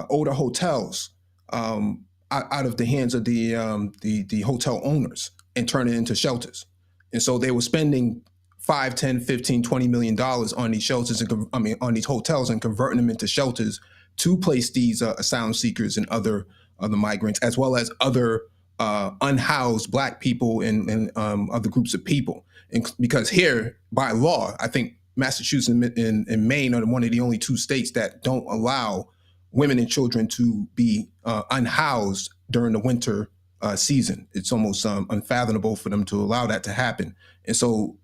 older hotels out of the hands of the hotel owners and turn it into shelters. And so they were spending 5, 10, 15, 20 million dollars on these shelters and on these hotels and converting them into shelters to place these asylum seekers and other migrants, as well as other unhoused black people and other groups of people. And because here, by law, I think Massachusetts and Maine are one of the only two states that don't allow women and children to be unhoused during the winter season. It's almost unfathomable for them to allow that to happen. And so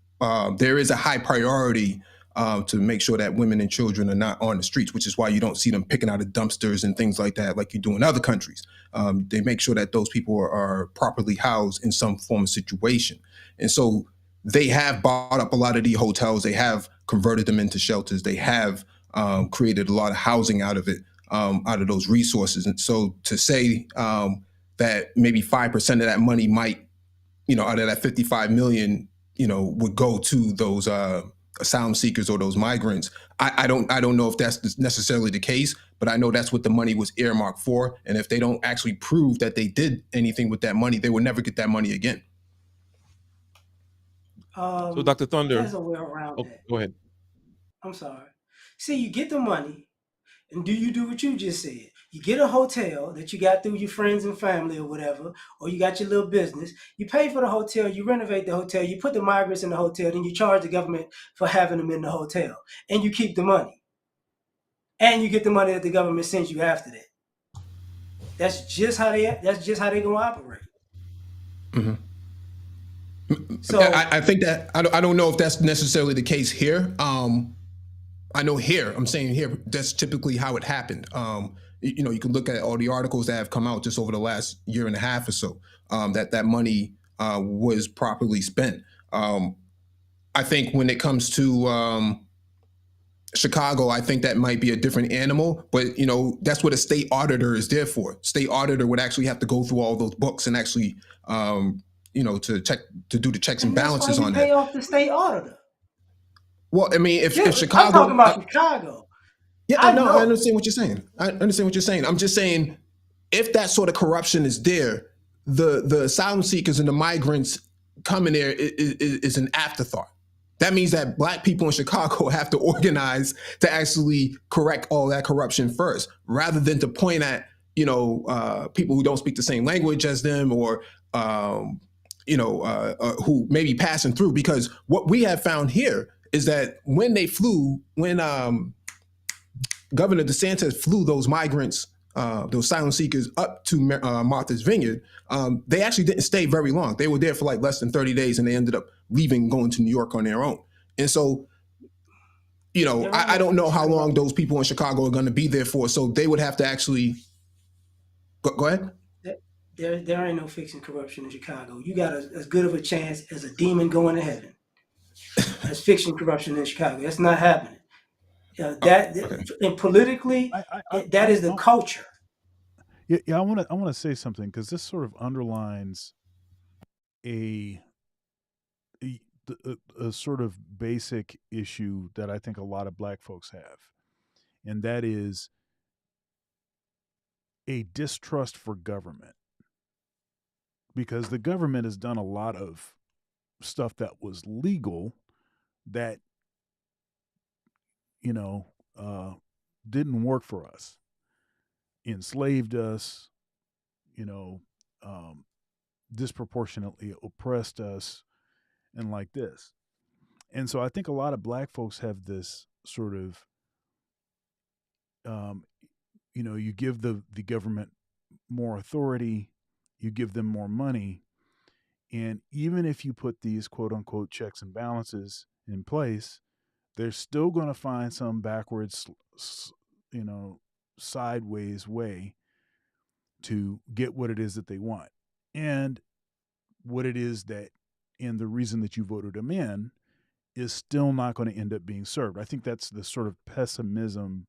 there is a high priority to make sure that women and children are not on the streets, which is why you don't see them picking out of dumpsters and things like that, like you do in other countries. They make sure that those people are properly housed in some form of situation. And so they have bought up a lot of the hotels. They have converted them into shelters. They have created a lot of housing out of it, out of those resources. And so to say that maybe 5% of that money might, out of that 55 million, would go to those asylum seekers or those migrants. I don't know if that's necessarily the case, but I know that's what the money was earmarked for. And if they don't actually prove that they did anything with that money, they will never get that money again. So, Dr. Thunder. There's a way around Oh, that. go ahead. I'm sorry. See, you get the money, and you do what you just said? You get a hotel that you got through your friends and family or whatever, or you got your little business. You pay for the hotel, you renovate the hotel, you put the migrants in the hotel, then you charge the government for having them in the hotel, and you keep the money. And you get the money that the government sends you after that. That's just how they gonna operate. Mm-hmm. So I think that I don't know if that's necessarily the case here. I know here, I'm saying here, that's typically how it happened. You can look at all the articles that have come out just over the last year and a half or so, that money was properly spent. I think when it comes to Chicago, I think that might be a different animal, but that's what a state auditor is there for. State auditor would actually have to go through all those books and actually, to do the checks and balances on that. Pay off the state auditor. Well, I mean, if Chicago, I'm talking about Chicago. Yeah, I understand what you're saying. I'm just saying, if that sort of corruption is there, the asylum seekers and the migrants coming there is an afterthought. That means that black people in Chicago have to organize to actually correct all that corruption first, rather than to point at people who don't speak the same language as them, or who may be passing through. Because what we have found here is that when Governor DeSantis flew those migrants, those asylum seekers, up to Martha's Vineyard, they actually didn't stay very long. They were there for like less than 30 days, and they ended up leaving, going to New York on their own. And so, I don't know how long those people in Chicago are going to be there for. So they would have to actually go ahead. There ain't no fixing corruption in Chicago. You got as good of a chance as a demon going to heaven as fixing corruption in Chicago. That's not happening. Okay. And politically, that is the culture. Yeah, I want to say something, because this sort of underlines a sort of basic issue that I think a lot of black folks have, and that is a distrust for government, because the government has done a lot of stuff that was legal that, you know, uh, didn't work for us, enslaved us, you know, um, disproportionately oppressed us, and like this. And so I think a lot of black folks have this sort of, um, you give the government more authority, you give them more money, and even if you put these quote unquote checks and balances in place, they're still going to find some backwards, you know, sideways way to get what it is that they want. And what it is that, and the reason that you voted them in is still not going to end up being served. I think that's the sort of pessimism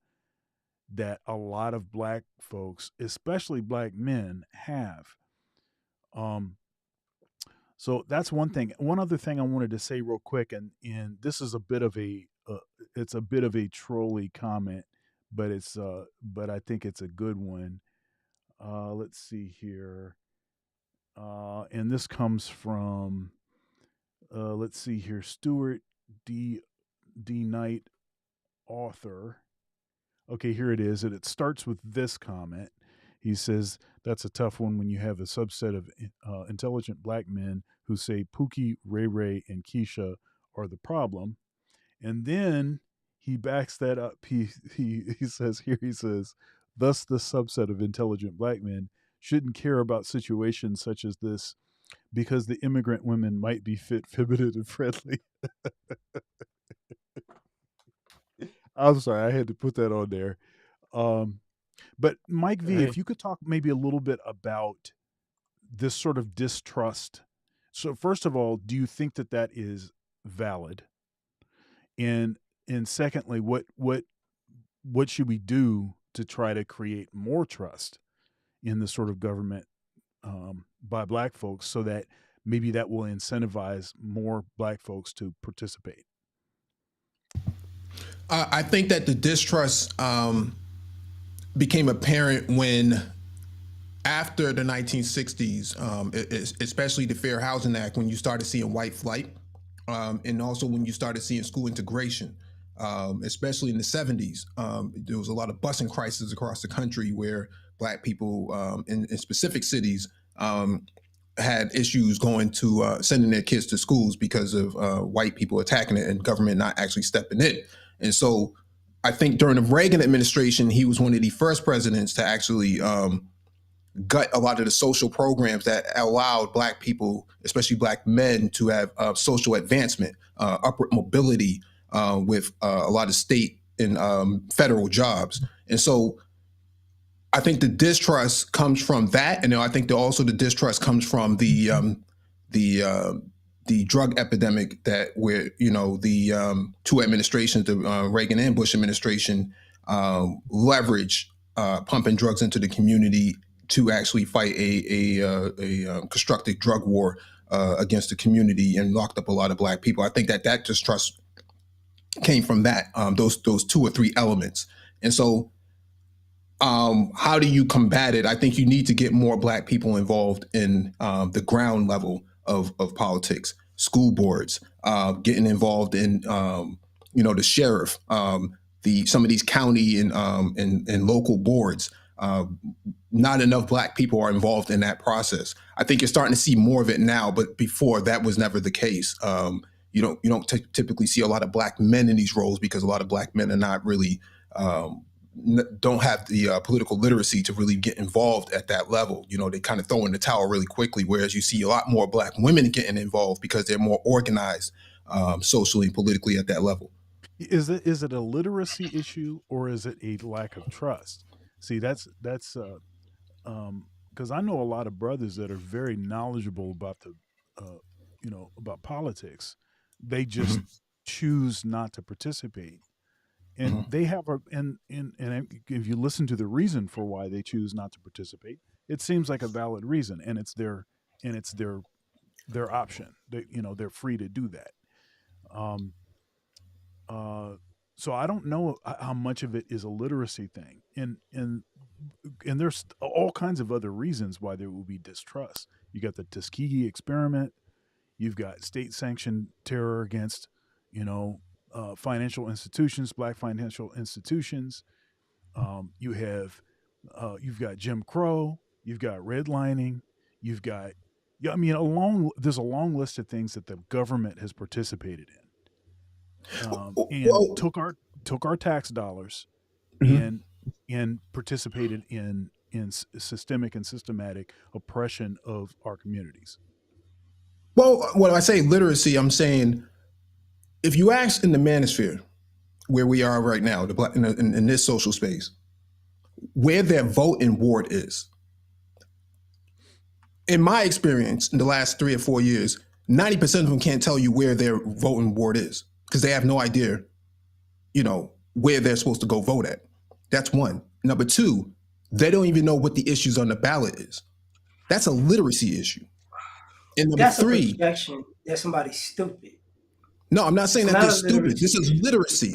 that a lot of black folks, especially black men, have. Um, so that's one thing. One other thing I wanted to say real quick, and this is a bit of it's a bit of a trolly comment, but but I think it's a good one. Let's see here, and this comes from let's see here, Stuart D. Knight, author. Okay, here it is, and it starts with this comment. He says, "That's a tough one when you have a subset of intelligent black men who say Pookie, Ray Ray, and Keisha are the problem." And then he backs that up. He says here, he says, "Thus the subset of intelligent black men shouldn't care about situations such as this because the immigrant women might be fit, feminine, and friendly." I'm sorry, I had to put that on there. Um, but Mike V, if Hey, you could talk maybe a little bit about this sort of distrust. So first of all, do you think that that is valid? And secondly, what should we do to try to create more trust in the sort of government, by black folks, so that maybe that will incentivize more black folks to participate? I think that the distrust became apparent when, after the 1960s, especially the Fair Housing Act, when you started seeing white flight, and also when you started seeing school integration, especially in the 70s, there was a lot of busing crises across the country where black people in specific cities had issues going to sending their kids to schools because of white people attacking it and government not actually stepping in. And so I think during the Reagan administration, he was one of the first presidents to actually gut a lot of the social programs that allowed black people, especially black men, to have social advancement, upward mobility with a lot of state and federal jobs. And so I think the distrust comes from that, and I think also the distrust comes from the uh, the drug epidemic that where the two administrations, the Reagan and Bush administration, leverage pumping drugs into the community to actually fight a constructive drug war against the community and locked up a lot of black people. I think that distrust came from that, those two or three elements, and so how do you combat it? I think you need to get more black people involved in the ground level of politics, school boards, getting involved in the sheriff, some of these county and local boards. Not enough black people are involved in that process. I think you're starting to see more of it now, but before that was never the case. You don't typically see a lot of black men in these roles because a lot of black men are not really don't have the political literacy to really get involved at that level. They kind of throw in the towel really quickly, whereas you see a lot more black women getting involved because they're more organized socially and politically at that level. Is it a literacy issue, or is it a lack of trust? See, that's because I know a lot of brothers that are very knowledgeable about about politics. They just Mhm. choose not to participate, and Mhm. they have a and if you listen to the reason for why they choose not to participate, it seems like a valid reason, and it's their option. They're free to do that. Um, uh, so I don't know how much of it is a literacy thing, and and there's all kinds of other reasons why there will be distrust. You got the Tuskegee experiment. You've got state-sanctioned terror against, you know, financial institutions, black financial institutions. You have, you've got Jim Crow. You've got redlining. You've got, yeah, I mean, there's a long list of things that the government has participated in, and Well, took our tax dollars mhm. and and participated in systemic and systematic oppression of our communities. Well, when I say literacy, I'm saying if you ask in the manosphere where we are right now, the black in this social space, where their voting ward is, in my experience, in the last 3 or 4 years, 90% of them can't tell you where their voting ward is because they have no idea, where they're supposed to go vote at. That's one. Number two, they don't even know what the issues on the ballot is. That's a literacy issue. And number That's a three, projection that somebody's stupid. no, I'm not saying It's that not they're a stupid. This literacy is issue. literacy.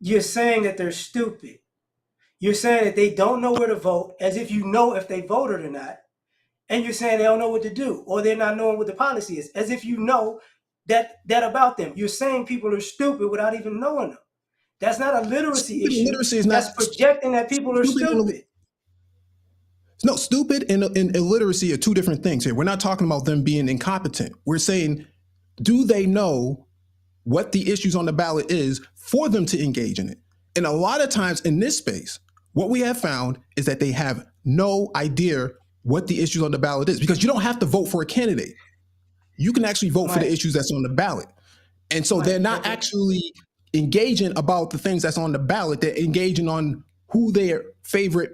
You're saying that they're stupid. You're saying that they don't know where to vote, as if you know if they voted or not. And you're saying they don't know what to do, or they're not knowing what the policy is, as if you know that about them. You're saying people are stupid without even knowing them. That's not a literacy Stupid and issue. literacy is That's not projecting that people are stupid. stupid. No, stupid and illiteracy are two different things here. We're not talking about them being incompetent. We're saying, do they know what the issues on the ballot is for them to engage in it? And a lot of times in this space, what we have found is that they have no idea what the issues on the ballot is, because you don't have to vote for a candidate. You can actually vote for the Mike, issues that's on the ballot. And so they're Mike, not actually engaging about the things that's on the ballot. They're engaging on who their favorite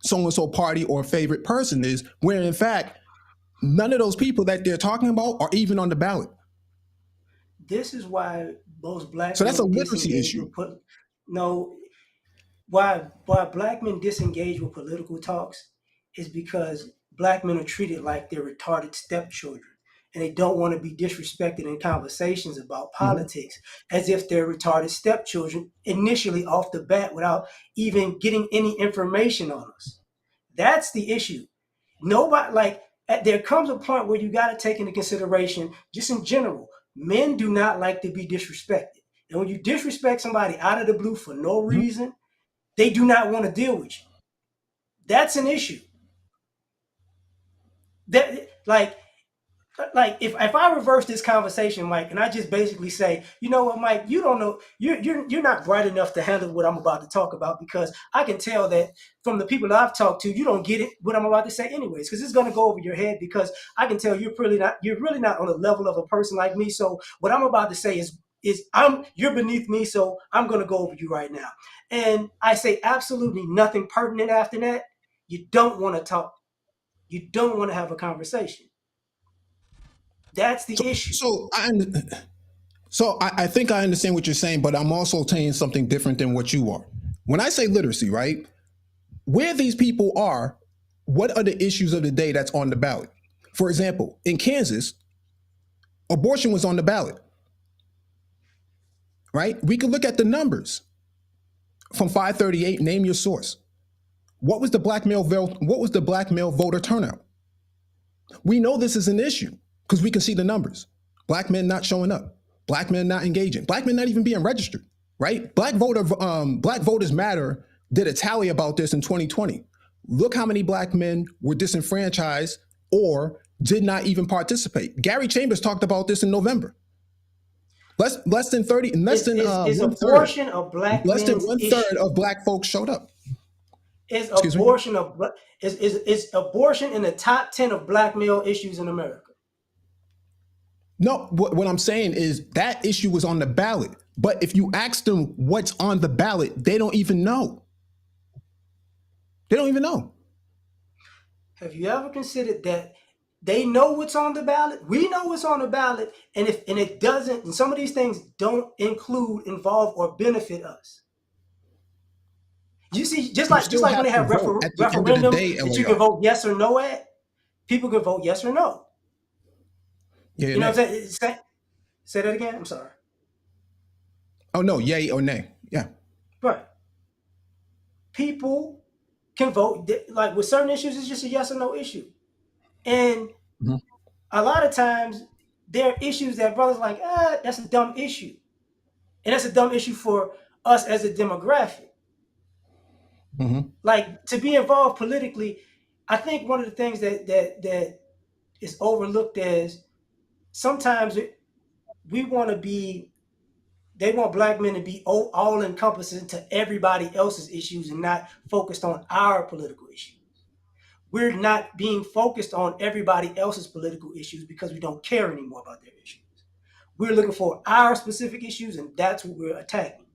so-and-so party or favorite person is, where in fact, none of those people that they're talking about are even on the ballot. this is why most black So that's a men literacy disengage issue. with no. Why black men disengage with political talks is because black men are treated like they're retarded stepchildren, and they don't want to be disrespected in conversations about Mhm. politics as if they're retarded stepchildren initially off the bat without even getting any information on us. That's the issue. Nobody there comes a point where you got to take into consideration, just in general, men do not like to be disrespected. And when you disrespect somebody out of the blue for no Mhm. reason, they do not want to deal with you. That's an issue. That if I reverse this conversation, Mike, and I just basically say, you know what, Mike, you don't know, you're not bright enough to handle what I'm about to talk about, because I can tell that from the people that I've talked to, you don't get it what I'm about to say anyways, because it's going to go over your head, because I can tell you're really not on the level of a person like me. So what I'm about to say is you're beneath me, so I'm going to go over you right now. And I say absolutely nothing pertinent after that. You don't want to talk. You don't want to have a conversation. That's the So, issue. so I, I think I understand what you're saying, but I'm also saying something different than what you are. When I say literacy, right, where these people are, what are the issues of the day that's on the ballot? For example, in Kansas, abortion was on the ballot, right? We could look at the numbers from 538. Name your source. What was the black male voter turnout? We know this is an issue because we can see the numbers. Black men not showing up, black men not engaging, black men not even being registered, right? Black Voters Matter did a tally about this in 2020. Look how many black men were disenfranchised or did not even participate. Gary Chambers talked about this in November. Less than 30, Is one third, abortion a black less than men's one third issue? of black folks showed up. Is Excuse me. abortion is abortion in the top 10 of black male issues in America? No, what I'm saying is that issue was on the ballot. But if you ask them what's on the ballot, they don't even know. They don't even know. Have you ever considered that they know what's on the ballot? We know what's on the ballot, and it doesn't, and some of these things don't involve, or benefit us. You see, just You like still when have they to have vote at the end of the referendums day, that you can LAR. vote yes or no at, people can vote yes or no. Yeah, You know nay. what I'm saying? Say that again. I'm sorry. Oh no, yay or nay. Yeah. Right. people can vote. Like with certain issues, it's just a yes or no issue. And Mhm. a lot of times there are issues that brothers like, that's a dumb issue. And that's a dumb issue for us as a demographic. Mhm. Like to be involved politically, I think one of the things that is overlooked is sometimes we want to be they want black men to be all encompassing to everybody else's issues and not focused on our political issues. We're not being focused on everybody else's political issues because we don't care anymore about their issues. We're looking for our specific issues, and that's what we're attacking.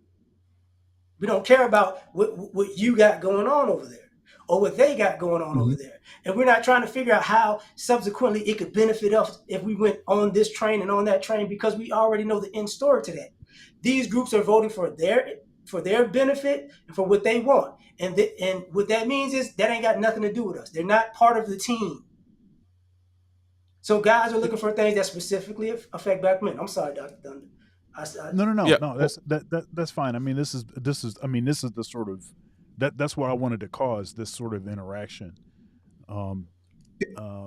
We don't care about what you got going on over there or what they got going on over Mhm. there. And we're not trying to figure out how subsequently it could benefit us if we went on this train and on that train, because we already know the end story to that. These groups are voting for their benefit and for what they want. And what that means is that ain't got nothing to do with us. They're not part of the team. So guys are looking for things that specifically affect black men. I'm sorry, Dr. Thunder. Yeah. No. That's fine. I mean, this is the sort of that's what I wanted to cause this sort of interaction. Um, uh,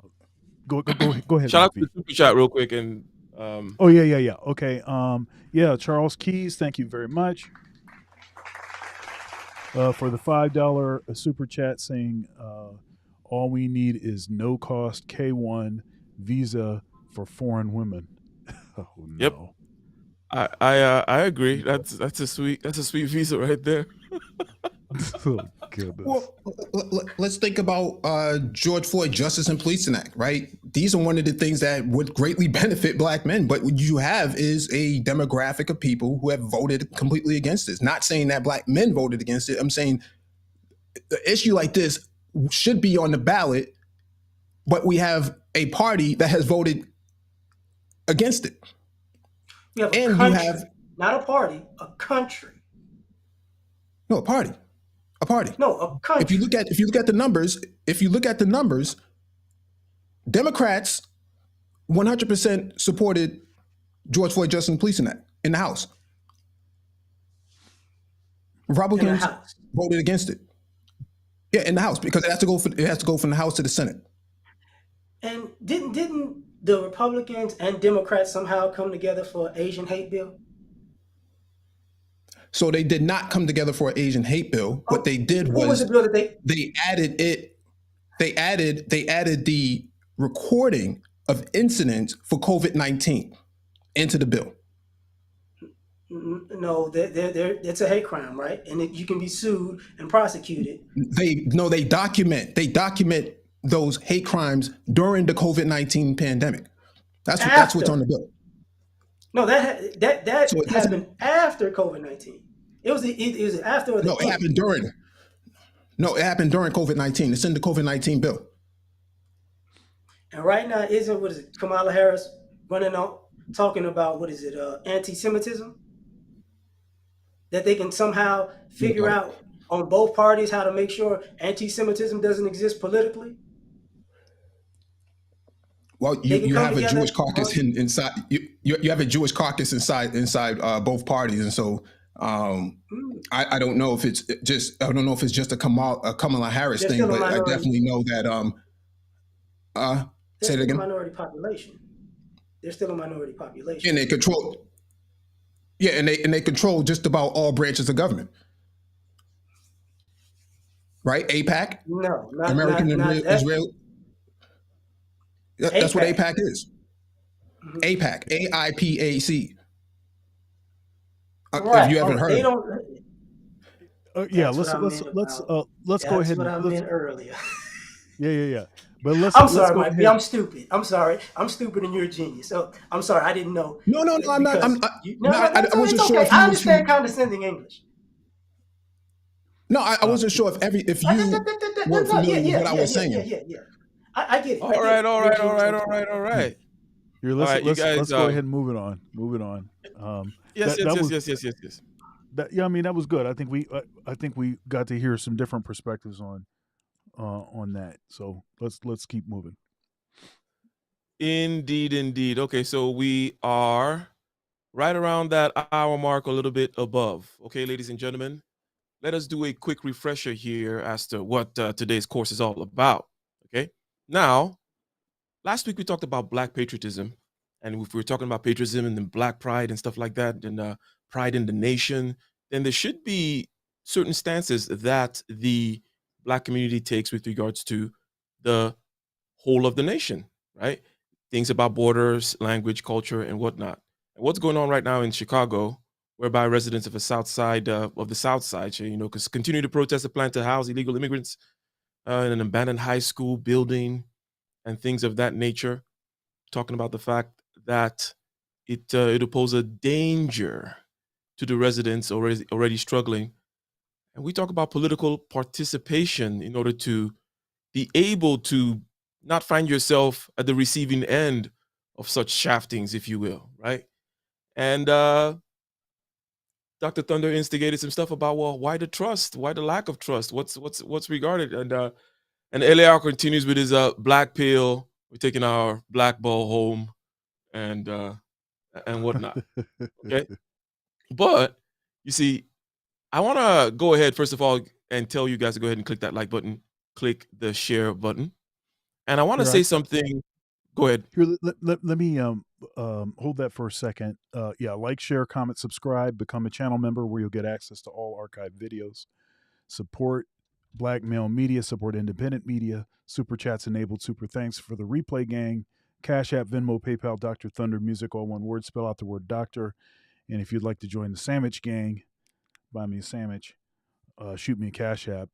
go ahead, Shout out to McPhee. the super chat real quick and Oh yeah. Okay. Yeah, Charles Keys, thank you very much for the $5 super chat saying all we need is no cost K1 visa for foreign women. Oh yep. no. I agree. That's a sweet visa right there. Oh goodness. Well, let's think about George Floyd Justice and Policing Act, right? These are one of the things that would greatly benefit black men. But what you have is a demographic of people who have voted completely against this. Not saying that black men voted against it. I'm saying the issue like this should be on the ballot, but we have a party that has voted against it. We have a And country, you have not a party, a country. no a party. A party. No, a country. If you look at the numbers, Democrats 100% supported George Floyd Justice and Policing Act in the House. Republicans in the House. voted against it. Yeah, in the House, because it has to go from the House to the Senate. And didn't the Republicans and Democrats somehow come together for an Asian hate bill? So they did not come together for an Asian hate bill. What they did What was was the bill that they added it. They added the recording of incidents for COVID-19 into the bill. No, it's a hate crime, right? And you can be sued and prosecuted. They document those hate crimes during the COVID-19 pandemic. That's what's on the bill. No, that So it happened after COVID-19. It was after or the No, it happened during. No, it happened during COVID-19. It's in the COVID-19 bill. And right now, what is it, Kamala Harris running on talking about, anti-Semitism? That they can somehow figure out on both parties how to make sure anti-Semitism doesn't exist politically? Well, you have a Jewish caucus inside. You have a Jewish caucus inside both parties, and so I don't know if it's just a Kamala Harris thing, but I definitely know that. Say it again. Minority population. They're still a minority population, and they control. Yeah, and they control just about all branches of government, right? AIPAC. No, not American not Israel. That's what AIPAC is. Mm-hmm. AIPAC, AIPAC. Right. If you haven't heard, they don't. Yeah, let's go ahead. That's what I meant earlier. Yeah. But I'm sorry, go Mike. ahead. I'm stupid. I'm sorry. I'm stupid, and you're a genius. So I'm sorry. I didn't know. No, I'm not. I wasn't sure. I understand condescending English. No, I wasn't sure if you were familiar with what I was saying. Yeah. I get it. All right. Here, let's go ahead and move it on. Yes. Yeah, I mean that was good. I think we got to hear some different perspectives on that. So let's keep moving. Indeed. Okay, so we are right around that hour mark, a little bit above. Okay, ladies and gentlemen, let us do a quick refresher here as to what today's course is all about. Okay. Now, last week we talked about Black patriotism, and if we're talking about patriotism and then Black pride and stuff like that, and pride in the nation, then there should be certain stances that the Black community takes with regards to the whole of the nation, right? Things about borders, language, culture, and whatnot. And what's going on right now in Chicago, whereby residents of the South Side, continue to protest a plan to house illegal immigrants in an abandoned high school building and things of that nature, talking about the fact that it'll pose a danger to the residents already struggling. And we talk about political participation in order to be able to not find yourself at the receiving end of such shaftings, if you will, right? And Dr. Thunder instigated some stuff about, well, why the trust? Why the lack of trust? What's regarded? And LAR continues with his black pill. We're taking our black ball home and whatnot. Okay, but you see, I want to go ahead first of all and tell you guys to go ahead and click that like button, click the share button, and I want to Here, say something. Go ahead. here, let me hold that for a second. Yeah, like, share, comment, subscribe, become a channel member where you'll get access to all archived videos. Support Black male media, support independent media. Super chats enabled. Super thanks for the replay gang. Cash App, Venmo, PayPal, Dr. Thunder Music, all one word. Spell out the word doctor. And if you'd like to join the sandwich gang, buy me a sandwich. Shoot me a Cash App.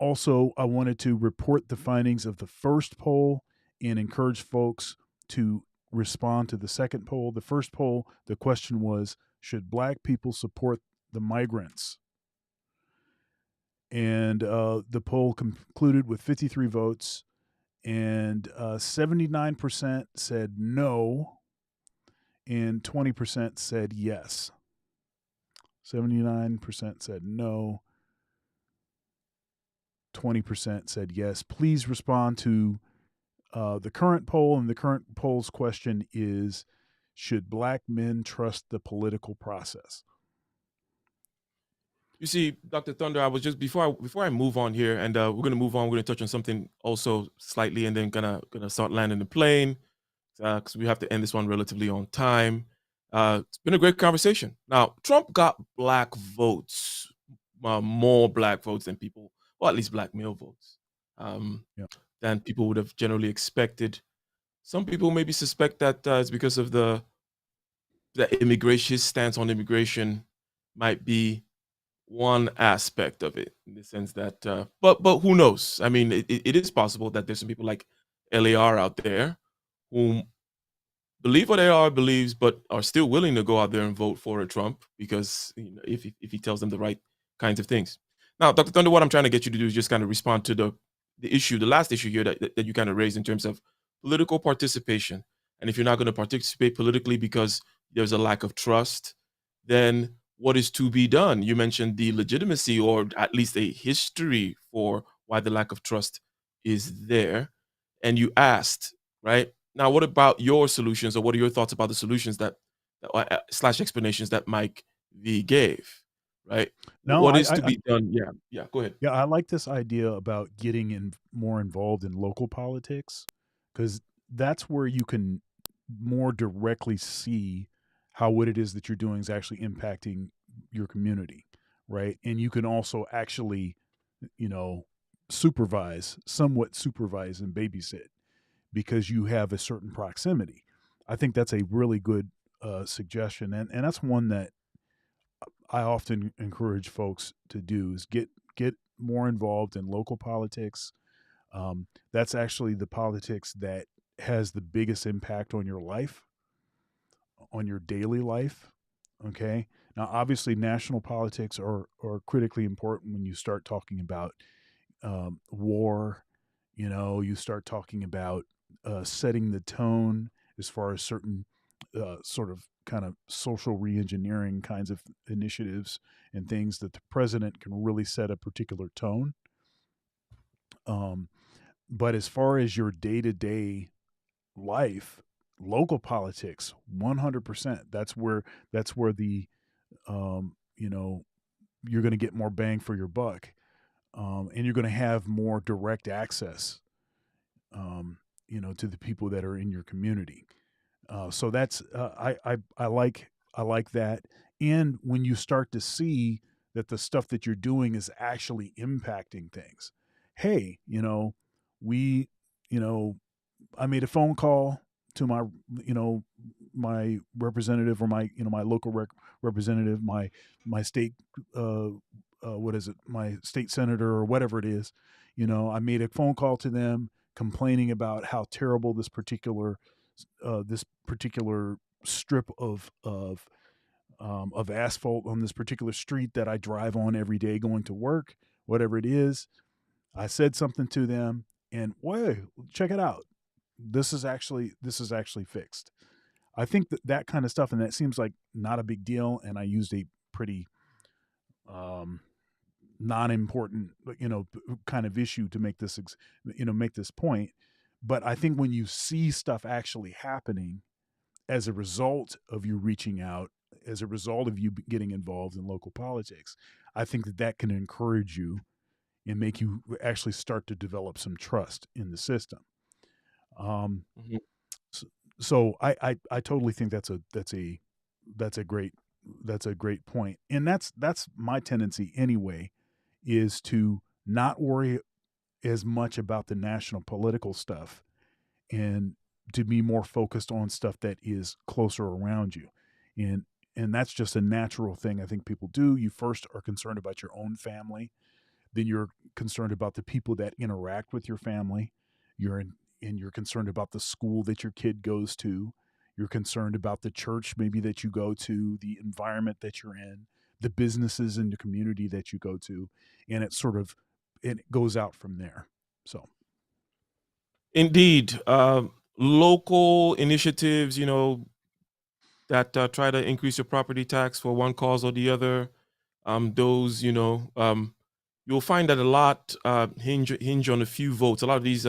Also, I wanted to report the findings of the first poll and encourage folks to respond to the second poll. The first poll, the question was, should Black people support the migrants? And the poll concluded with 53 votes, and 79% said no, and 20% said yes. 79% said no, 20% said yes. Please respond to the current poll, and the current poll's question is, should Black men trust the political process? You see, Dr. Thunder, I was just before I move on here, and we're gonna move on. We're gonna touch on something also slightly, and then gonna start landing the plane because we have to end this one relatively on time. It's been a great conversation. Now, Trump got Black votes, more Black votes than people, well, at least Black male votes, Yeah. than people would have generally expected. Some people maybe suspect that it's because of the immigration, his stance on immigration might be one aspect of it, in the sense that but who knows? I mean, it is possible that there's some people like LAR out there who believe what LAR believes, but are still willing to go out there and vote for a Trump because, if he tells them the right kinds of things. Now, Dr. Thunder, what I'm trying to get you to do is just kind of respond to the last issue here that you kind of raised in terms of political participation. And if you're not going to participate politically because there's a lack of trust, then what is to be done? You mentioned the legitimacy, or at least a history for why the lack of trust is there. And you asked, right? Now, what about your solutions, or what are your thoughts about the solutions that slash explanations that Mike V gave, right? No, What is to be done? Yeah, go ahead. Yeah, I like this idea about getting more involved in local politics, because that's where you can more directly see how what it is that you're doing is actually impacting your community, right? And you can also actually, somewhat supervise and babysit because you have a certain proximity. I think that's a really good suggestion, and that's one that I often encourage folks to do, is get more involved in local politics. That's actually the politics that has the biggest impact on your life, on your daily life. Okay. Now, obviously, national politics are critically important when you start talking about war. You start talking about setting the tone as far as certain sort of kind of social reengineering kinds of initiatives and things that the president can really set a particular tone. But as far as your day to day life, local politics, 100%. That's where the um, you know you're going to get more bang for your buck, and you're going to have more direct access, to the people that are in your community. So that's I like that. And when you start to see that the stuff that you're doing is actually impacting things, hey, we, you know, I made a phone call to you know, my representative, or my local representative, my state, what is it, my state senator or whatever it is. I made a phone call to them complaining about how terrible this particular strip of asphalt on this particular street that I drive on every day going to work, whatever it is. I said something to them, and whoa, check it out. This is actually fixed. I think that kind of stuff, and that seems like not a big deal. And I used a pretty um, non-important, kind of issue to make this point. But I think when you see stuff actually happening as a result of you reaching out, as a result of you getting involved in local politics, I think that can encourage you and make you actually start to develop some trust in the system. Um, Mhm. so I totally think that's a great point, and that's my tendency anyway, is to not worry as much about the national political stuff, and to be more focused on stuff that is closer around you. And that's just a natural thing I think people do. You first are concerned about your own family, then you're concerned about the people that interact with your family. And you're concerned about the school that your kid goes to. You're concerned about the church maybe that you go to, the environment that you're in, the businesses in the community that you go to, and it goes out from there. So Indeed, local initiatives, that try to increase your property tax for one cause or the other. Those, you'll find that a lot hinge on a few votes. A lot of these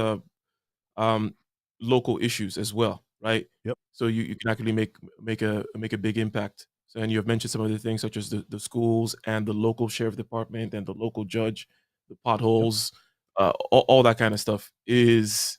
um, local issues as well, right? yep, So you can actually make a big impact. So, and you have mentioned some of the things such as the schools and the local sheriff department and the local judge, the yep. potholes, all that kind of stuff is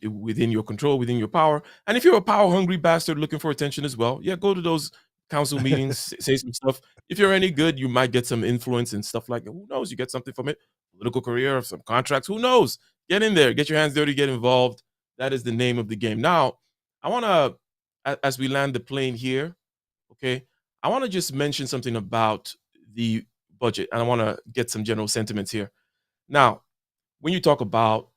within your control, within your power. And if you're a power hungry bastard looking for attention as well, yeah, go to those council meetings, say some stuff. If you're any good, you might get some influence and stuff like that. Who knows? You get something from it, political career, some contracts. Who knows? Get in there, get your hands dirty, get involved. That is the name of the game. Now, I want to, as we land the plane here, okay, I want to just mention something about the budget, and I want to get some general sentiments here. Now, when you talk about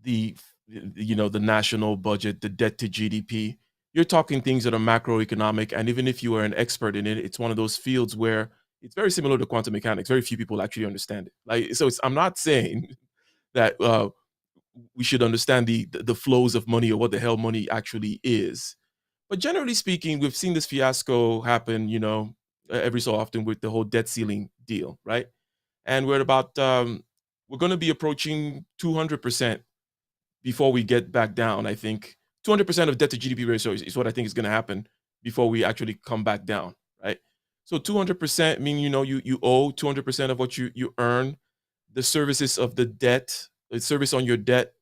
the, the national budget, the debt to GDP, you're talking things that are macroeconomic, and even if you are an expert in it, it's one of those fields where it's very similar to quantum mechanics. Very few people actually understand it. Like, so I'm not saying that we should understand the flows of money or what the hell money actually is. But generally speaking, we've seen this fiasco happen, every so often with the whole debt ceiling deal, right? And we're going to be approaching 200% before we get back down. I think 200% of debt to GDP ratio is what I think is going to happen before we actually come back down, right? So 200% mean, you owe 200% of what you earn. The services of the debt, the service on your debt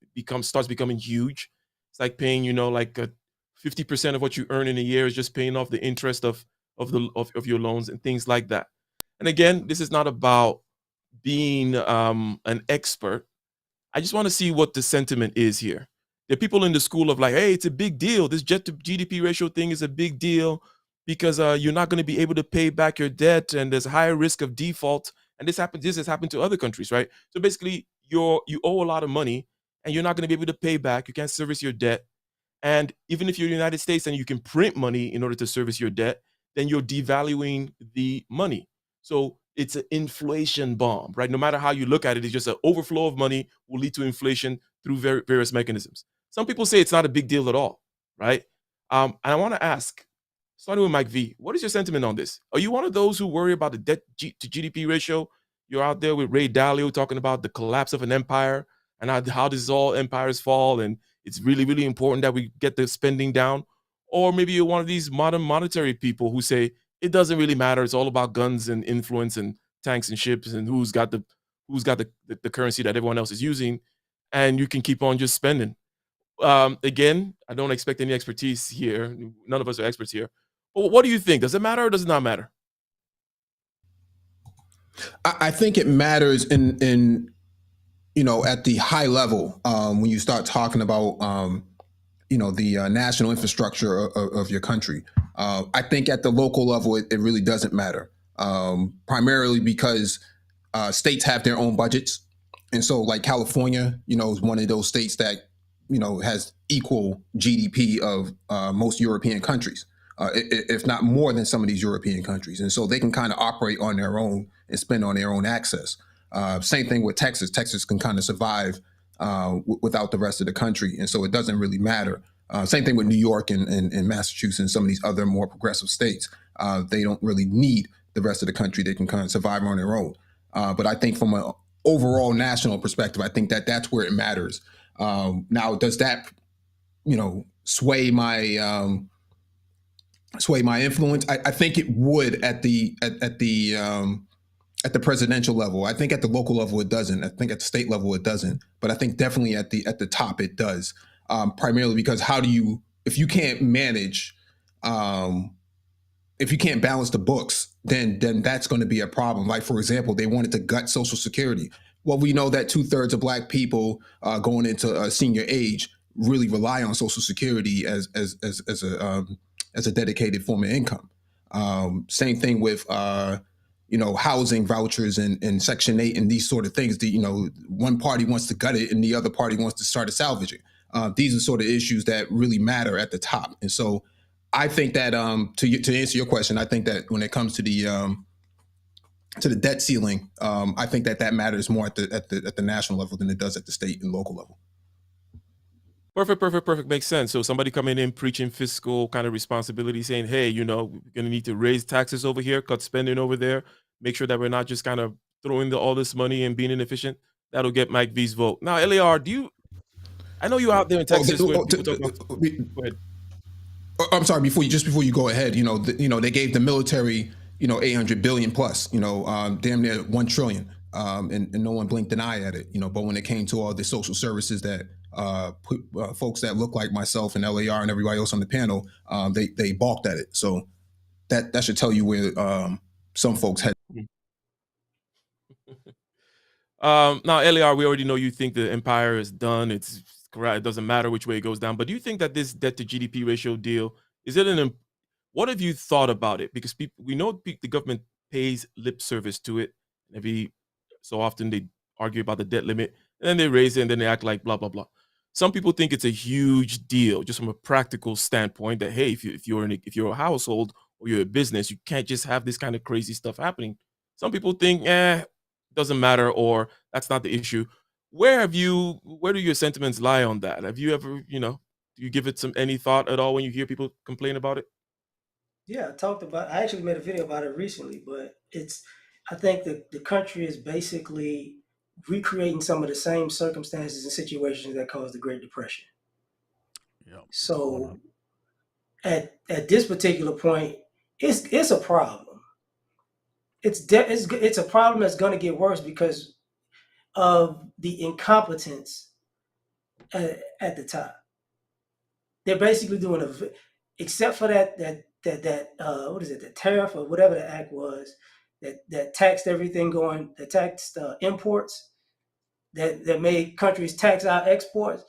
starts becoming huge. It's like paying, like 50% of what you earn in a year is just paying off the interest of your loans and things like that. And again, this is not about being an expert. I just want to see what the sentiment is here. There are people in the school of like, hey, it's a big deal. This debt to GDP ratio thing is a big deal because you're not going to be able to pay back your debt, and there's a higher risk of default. And this has happened to other countries, right? So basically, you owe a lot of money, and you're not going to be able to pay back. You can't service your debt, and even if you're in the United States and you can print money in order to service your debt, then you're devaluing the money. So it's an inflation bomb, right? No matter how you look at it, it's just an overflow of money will lead to inflation through various mechanisms. Some people say it's not a big deal at all, right? And I want to ask, starting with Mike V, what is your sentiment on this? Are you one of those who worry about the debt to GDP ratio? You're out there with Ray Dalio talking about the collapse of an empire and how does all empires fall, and it's really, really important that we get the spending down. Or maybe you're one of these modern monetary people who say it doesn't really matter. It's all about guns and influence and tanks and ships and who's got the currency that everyone else is using, and you can keep on just spending. Again, I don't expect any expertise here. None of us are experts here. But what do you think? Does it matter or does it not matter? I think it matters in at the high level, when you start talking about the national infrastructure of your country. I think at the local level, it really doesn't matter, primarily because states have their own budgets, and so like California, is one of those states that has equal GDP of most European countries, if not more than some of these European countries, and so they can kind of operate on their own and spend on their own access. Same thing with Texas. Texas can kind of survive without the rest of the country, and so it doesn't really matter. Same thing with New York and Massachusetts and some of these other more progressive states. They don't really need the rest of the country. They can kind of survive on their own. But I think from an overall national perspective, I think that that's where it matters. Now, does that, sway my influence? I think it would at the presidential level. I think at the local level it doesn't. I think at the state level it doesn't. But I think definitely at the top it does. Primarily because if you can't manage, if you can't balance the books, then that's going to be a problem. Like, for example, they wanted to gut Social Security. Well, we know that 2/3 of Black people going into senior age really rely on Social Security as a dedicated form of income. Same thing with housing vouchers and Section 8 and these sort of things. One party wants to gut it and the other party wants to start to salvage it. These are sort of issues that really matter at the top. And so I think that to answer your question, I think that when it comes to the debt ceiling, I think that matters more at the national level than it does at the state and local level. Perfect. Makes sense. So somebody coming in preaching fiscal kind of responsibility, saying, hey, we're going to need to raise taxes over here, cut spending over there, make sure that we're not just kind of throwing all this money and being inefficient. That'll get Mike V's vote. Now, LAR, I know you're out there in Texas where people talk about. Go ahead. I'm sorry. Before you go ahead, they gave the military, 800 billion plus, damn near 1 trillion, and no one blinked an eye at it, But when it came to all the social services that folks that look like myself and LAR and everybody else on the panel, they balked at it. So that should tell you where some folks had. Now, LAR, we already know you think the empire is done. It's correct. It doesn't matter which way it goes down. But do you think that this debt to GDP ratio deal what have you thought about it? Because we know the government pays lip service to it. Every so often they argue about the debt limit, and then they raise it, and then they act like blah blah blah. Some people think it's a huge deal, just from a practical standpoint. That hey, if you're a household or you're a business, you can't just have this kind of crazy stuff happening. Some people think, doesn't matter, or that's not the issue. Where do your sentiments lie on that? Have you ever, do you give it any thought at all when you hear people complain about it? Yeah, I actually made a video about it recently, but I think that the country is basically recreating some of the same circumstances and situations that caused the Great Depression. Yeah. So at this particular point, it's a problem. It's a problem that's going to get worse because of the incompetence at the top. They're basically doing except for that what is it, the tariff or whatever the act was that taxed everything that taxed imports, that made countries tax our exports.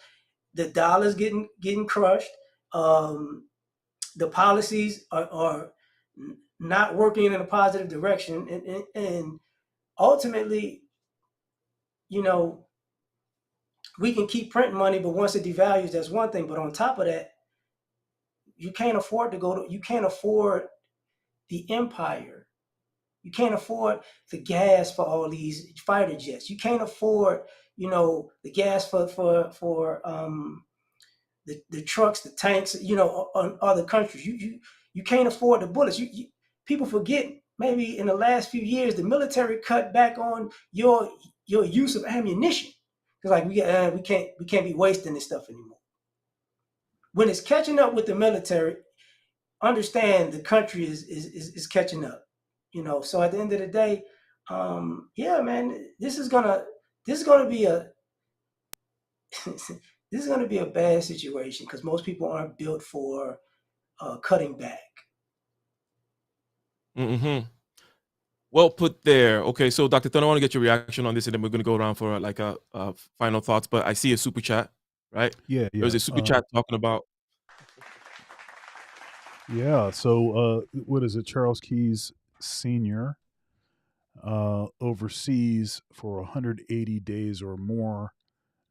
The dollar's getting crushed. The policies are not working in a positive direction, and ultimately, we can keep printing money, but once it devalues, that's one thing. But on top of that, you can't afford the empire. You can't afford the gas for all these fighter jets. You can't afford, the gas for the trucks, the tanks, on other countries. You can't afford the bullets. People forget maybe in the last few years the military cut back on your use of ammunition. It's like we can't be wasting this stuff anymore. When it's catching up with the military, understand the country is catching up. So at the end of the day, Yeah, man, this is gonna be a this is gonna be a bad situation because most people aren't built for cutting back. Hmm. Well put there. Okay, so Dr. Thun, I want to get your reaction on this, and then we're going to go around for like a final thoughts. But I see a super chat, right? Yeah, There's yeah, a super chat talking about. yeah. So, what is it? Charles Keys Senior overseas for 180 days or more,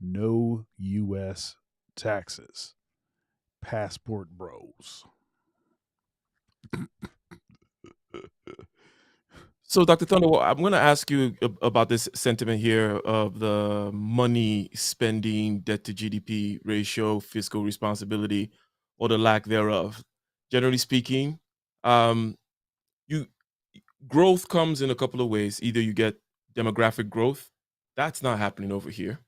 no U.S. taxes. Passport bros. So, Dr. Thunder, I'm going to ask you about this sentiment here of the money spending, debt to GDP ratio, fiscal responsibility, or the lack thereof. Generally speaking, um, you growth comes in a couple of ways. Either you get demographic growth, that's not happening over here,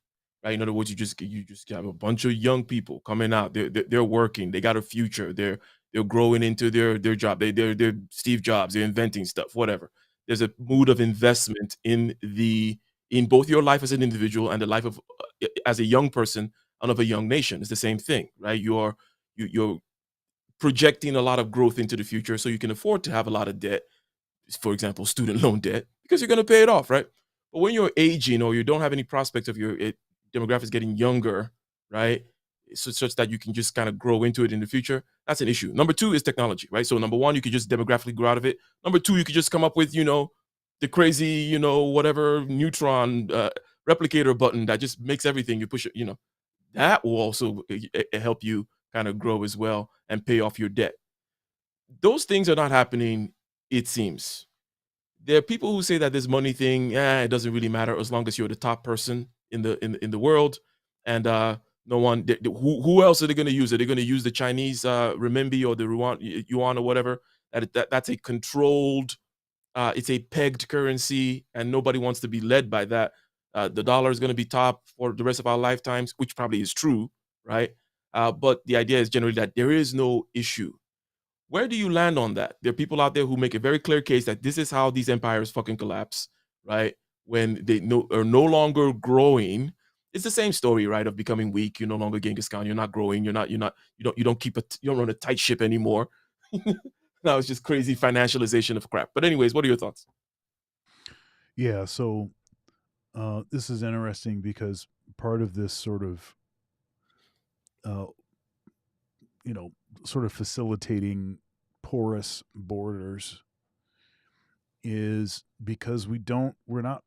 right? In other words, you just have a bunch of young people coming out. They're working. They got a future. They're growing into their job. They're Steve Jobs. They're inventing stuff. Whatever. There's a mood of investment in both your life as an individual and the life of as a young person and of a young nation. It's the same thing, right? You're projecting a lot of growth into the future, so you can afford to have a lot of debt, for example, student loan debt, because you're going to pay it off, right? But when you're aging or you don't have any prospects of your demographics getting younger, right? So such that you can just kind of grow into it in the future, that's an issue. Number two is technology, right? So number one, you could just demographically grow out of it. Number two, you could just come up with, the crazy, whatever neutron replicator button that just makes everything you push it, that will also help you kind of grow as well and pay off your debt. Those things are not happening, it seems. There are people who say that this money thing, it doesn't really matter as long as you're the top person in the world, and no one. Who else are they going to use? Are they going to use the Chinese renminbi or the yuan or whatever? That's a controlled. It's a pegged currency, and nobody wants to be led by that. The dollar is going to be top for the rest of our lifetimes, which probably is true, right? But the idea is generally that there is no issue. Where do you land on that? There are people out there who make a very clear case that this is how these empires fucking collapse, right? When they are no longer growing. It's the same story, right? Of becoming weak. You're no longer Genghis Khan. You're not growing. You don't run a tight ship anymore. Now it's just crazy financialization of crap. But anyways, what are your thoughts? Yeah, so this is interesting because part of this sort of, uh, you know, sort of facilitating porous borders is because we're not,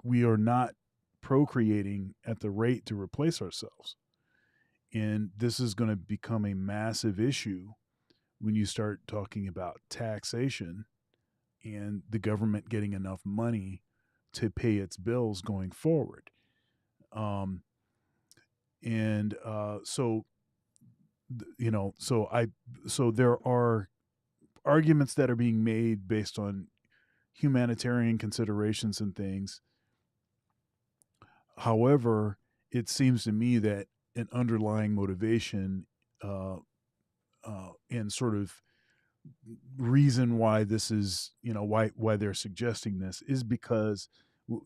we are not procreating at the rate to replace ourselves. And this is going to become a massive issue when you start talking about taxation and the government getting enough money to pay its bills going forward. Um, and so so there are arguments that are being made based on humanitarian considerations and things. However, it seems to me that an underlying motivation, uh, and sort of reason why this is, why they're suggesting this is because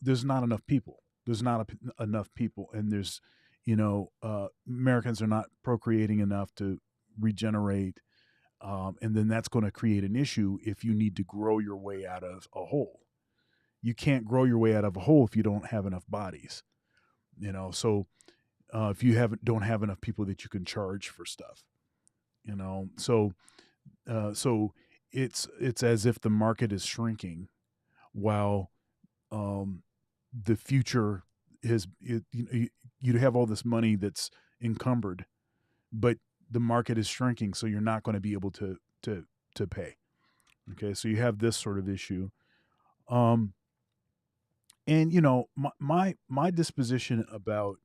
there's not enough people. There's not enough people, and Americans are not procreating enough to regenerate, and then that's going to create an issue if you need to grow your way out of a hole. You can't grow your way out of a hole if you don't have enough bodies. So if you don't have enough people that you can charge for stuff, so it's as if the market is shrinking while, um, the future you have all this money that's encumbered, but the market is shrinking, so you're not going to be able to pay. Okay, so you have this sort of issue. Um, and my disposition about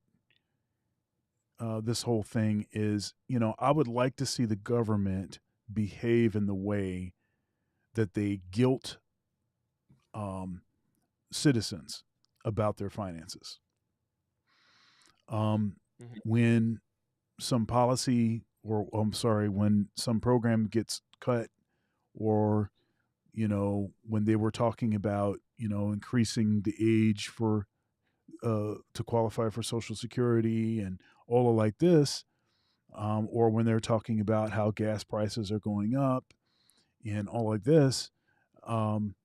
this whole thing is, I would like to see the government behave in the way that they guilt, um, citizens about their finances. Um, Mhm. when some policy, or I'm sorry, when some program gets cut, or when they were talking about, increasing the age for to qualify for Social Security and all of like this, or when they're talking about how gas prices are going up and all like this, um,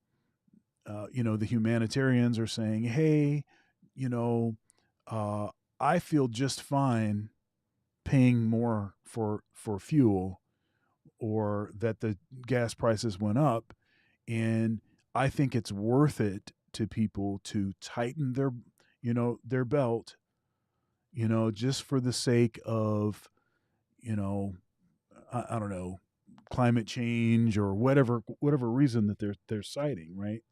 the humanitarians are saying, hey, you know, uh, I feel just fine paying more for fuel, or that the gas prices went up, and I think it's worth it to people to tighten their belt, just for the sake of, you know, I don't know, climate change or whatever reason that they're citing, right?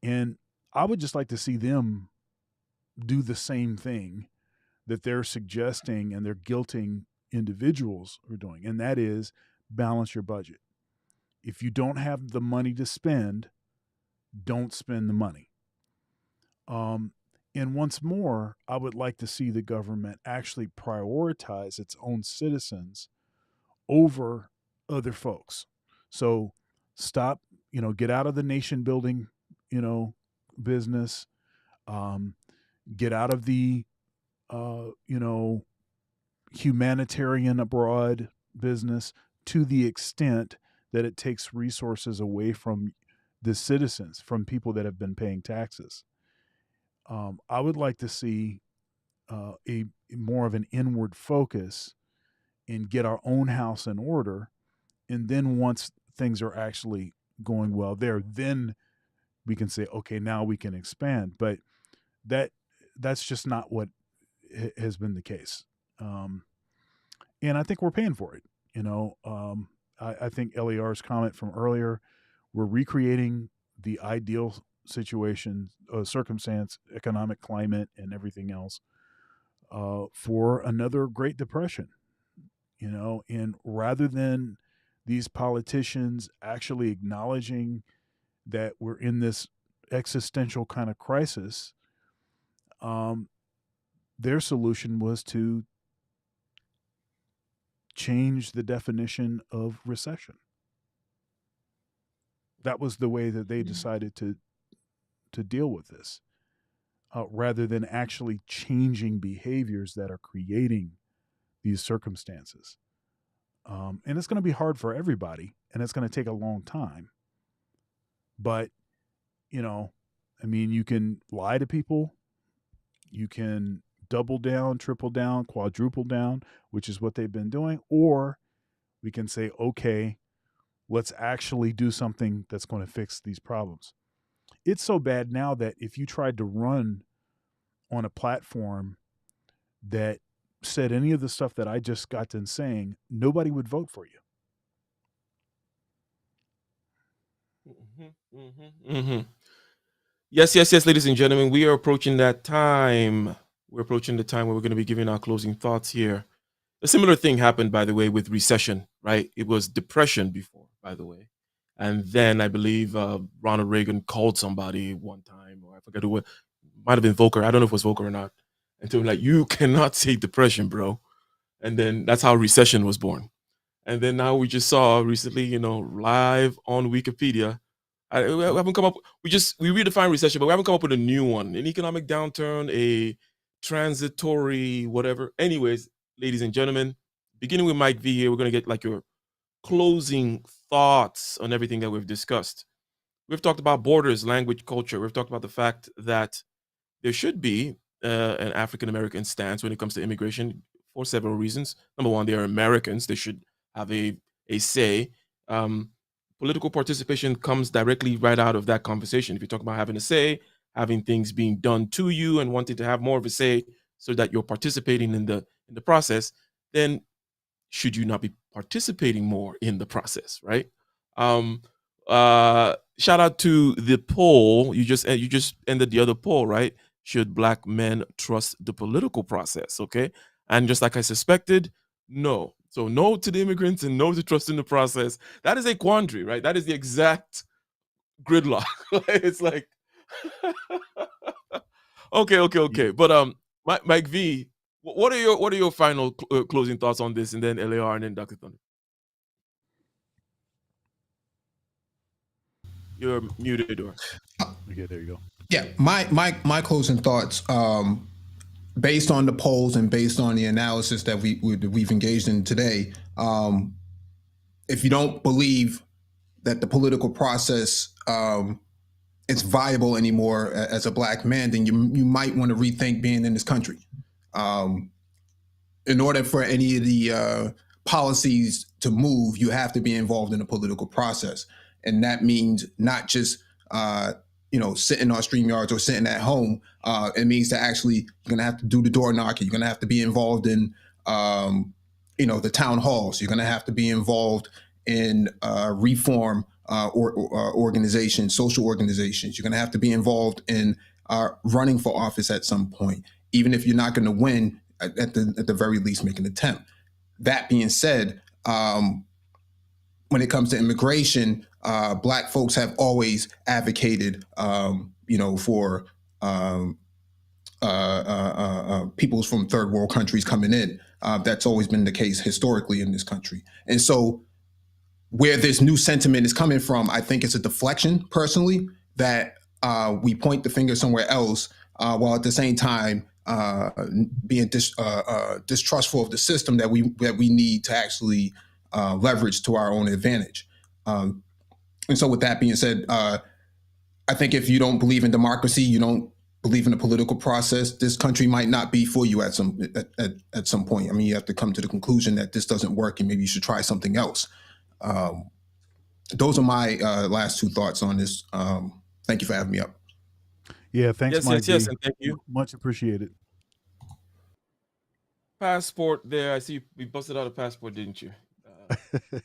And I would just like to see them do the same thing that they're suggesting and they're guilting individuals are doing, and that is balance your budget. If you don't have the money to spend, don't spend the money. Um, and once more, I would like to see the government actually prioritize its own citizens over other folks. So stop, get out of the nation building, you know, business. Um, get out of the, uh, you know, humanitarian abroad business, to the extent that it takes resources away from the citizens, from people that have been paying taxes. I would like to see a more of an inward focus and get our own house in order. And then once things are actually going well there, then we can say, okay, now we can expand. But that that's just not what has been the case. Um, and I think we're paying for it. I think LAR's comment from earlier, we're recreating the ideal situation, circumstance, economic climate, and everything else for another Great Depression. And rather than these politicians actually acknowledging that we're in this existential kind of crisis, um, their solution was to change the definition of recession. That was the way that they decided to deal with this, rather than actually changing behaviors that are creating these circumstances. And it's going to be hard for everybody, and it's going to take a long time. But, you can lie to people, you can double down, triple down, quadruple down, which is what they've been doing, or we can say, okay, let's actually do something that's going to fix these problems. It's so bad now that if you tried to run on a platform that said any of the stuff that I just got done saying, nobody would vote for you. Yes, ladies and gentlemen, we are approaching that time. We're approaching the time where we're going to be giving our closing thoughts here. A similar thing happened, by the way, with recession, right? It was depression before, by the way. And then I believe Ronald Reagan called somebody one time, or I forget who, might have been Volcker. I don't know if it was Volcker or not. And told him, like, you cannot say depression, bro. And then that's how recession was born. And then now we just saw recently, live on Wikipedia. We haven't come up. We redefined recession, but we haven't come up with a new one. An economic downturn, a transitory whatever. Anyways, ladies and gentlemen, beginning with Mike V here, we're gonna get like your closing thoughts on everything that we've discussed. We've talked about borders, language, culture. We've talked about the fact that there should be an African American stance when it comes to immigration for several reasons. Number one, they are Americans; they should have a say. Political participation comes directly right out of that conversation. If you talk about having a say, having things being done to you, and wanting to have more of a say, so that you're participating in the process, then should you not be participating more in the process, right? Um, Shout out to the poll. You just ended the other poll, right? Should Black men trust the political process? Okay, and just like I suspected, no. So no to the immigrants and no to trusting the process. That is a quandary, right? That is the exact gridlock. It's like, okay. But Mike V, what are your final closing thoughts on this, and then LAR and then Dr. Thunder. You're muted, or Okay, there you go. Yeah, my closing thoughts, based on the polls and based on the analysis that we've engaged in today. If you don't believe that the political process is viable anymore as a black man, then you might want to rethink being in this country. Um, in order for any of the policies to move, you have to be involved in the political process, and that means not just sitting on StreamYards or sitting at home. It means that actually you're going to have to do the door knocking. You're going to have to be involved in the town halls. You're going to have to be involved in reform organizations, social organizations. You're going to have to be involved in running for office at some point, even if you're not going to win. At the very least, make an attempt. That being said, when it comes to immigration, Black folks have always advocated, for peoples from third world countries coming in. That's always been the case historically in this country. And so where this new sentiment is coming from, I think it's a deflection, personally, that we point the finger somewhere else, while at the same time being distrustful of the system that we need to actually leverage to our own advantage. And so, with that being said, I think if you don't believe in democracy, you don't believe in the political process, this country might not be for you at some point. I mean, you have to come to the conclusion that this doesn't work, and maybe you should try something else. Those are my last two thoughts on this. Thank you for having me up. Yeah, thanks, Mike. Yes, and thank you. Much appreciated. Passport there. I see we busted out a passport, didn't you?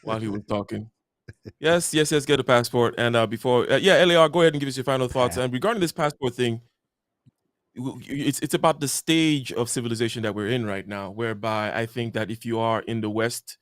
While he was talking. Yes, get a passport. And before, LAR, go ahead and give us your final thoughts. And regarding this passport thing, it's about the stage of civilization that we're in right now, whereby I think that if you are in the West,